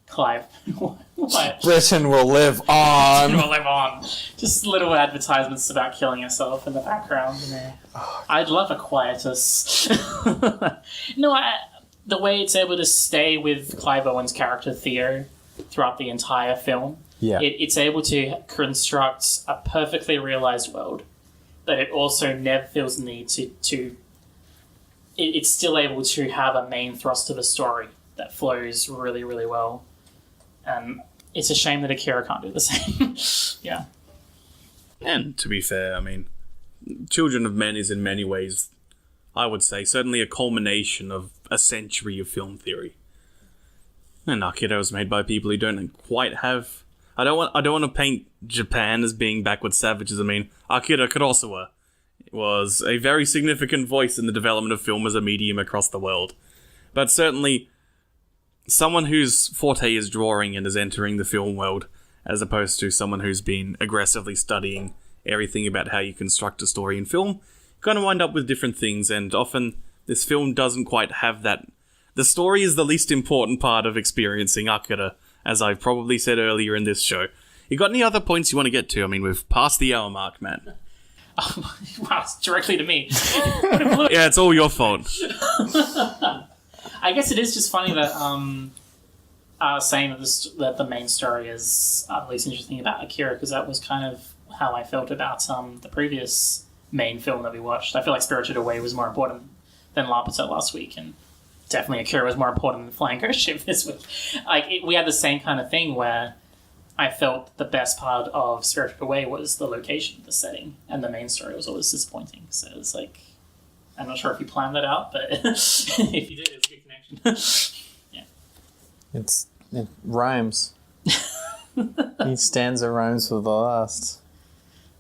E: Clive. What?
D: Britain will live on.
E: Will live on. Just little advertisements about killing yourself in the background. You know. I'd love a quietus. No, the way it's able to stay with Clive Owen's character Theo throughout the entire film, it's able to construct a perfectly realized world, but it also never feels the need to it's still able to have a main thrust of a story that flows really, really well. And it's a shame that Akira can't do the same. Yeah.
C: And to be fair, I mean, Children of Men is in many ways, I would say, certainly a culmination of a century of film theory. And Akira was made by people who don't quite have... I don't want to paint Japan as being backward savages. I mean, Akira Kurosawa was a very significant voice in the development of film as a medium across the world. But certainly, someone whose forte is drawing and is entering the film world, as opposed to someone who's been aggressively studying everything about how you construct a story in film, going to wind up with different things, and often this film doesn't quite have that. The story is the least important part of experiencing Akira, as I've probably said earlier in this show. You got any other points you want to get to? I mean, we've passed the hour mark, man.
E: Oh, wow, it's directly to me.
C: Yeah, it's all your fault.
E: I guess it is just funny that I was saying that the main story is the least interesting about Akira, because that was kind of how I felt about the previous main film that we watched. I feel like Spirited Away was more important than Laputa last week, and definitely Akira was more important than Flying Ghost Ship this week. We had the same kind of thing where I felt the best part of Spirited Away was the location, the setting, and the main story was always disappointing. So it's like, I'm not sure if you planned that out, but if you did, it was a good connection. Yeah.
D: It rhymes. Each stanza rhymes with the last.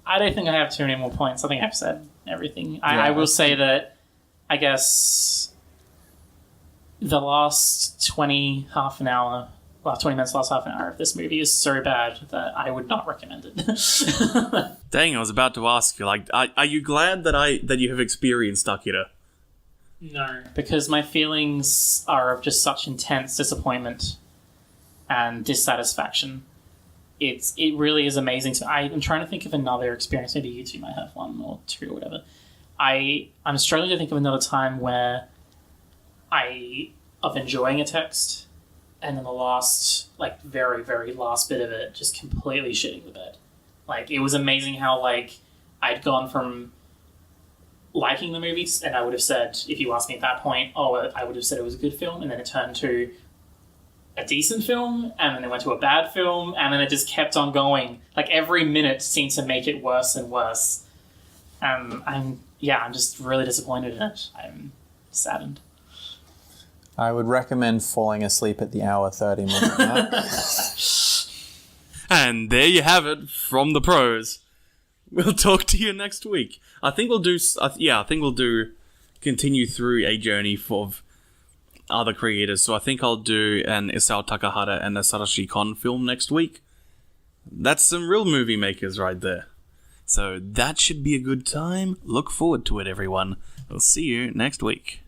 E: I don't think I have too many more points. I think I've said everything. I will say that, I guess, the last 20 minutes, last half an hour of this movie is so bad that I would not recommend it.
C: Dang, I was about to ask you, like, are you glad that you have experienced Akira?
E: No, because my feelings are of just such intense disappointment and dissatisfaction. It really is amazing. I'm trying to think of another experience. Maybe you two might have one or two or whatever. I'm struggling to think of another time where of enjoying a text, and then the last, like, very, very last bit of it just completely shitting the bed. Like, it was amazing how, like, I'd gone from liking the movies, and I would have said, if you asked me at that point, I would have said it was a good film, and then it turned to a decent film, and then it went to a bad film, and then it just kept on going. Like, every minute seemed to make it worse and worse. I'm just really disappointed in it. I'm saddened.
D: I would recommend falling asleep at the hour 30 minute mark.
C: And there you have it from the pros. We'll talk to you next week. I think we'll do continue through a journey of other creators. So I think I'll do an Isao Takahata and a Satoshi Kon film next week. That's some real movie makers right there. So that should be a good time. Look forward to it, everyone. We'll see you next week.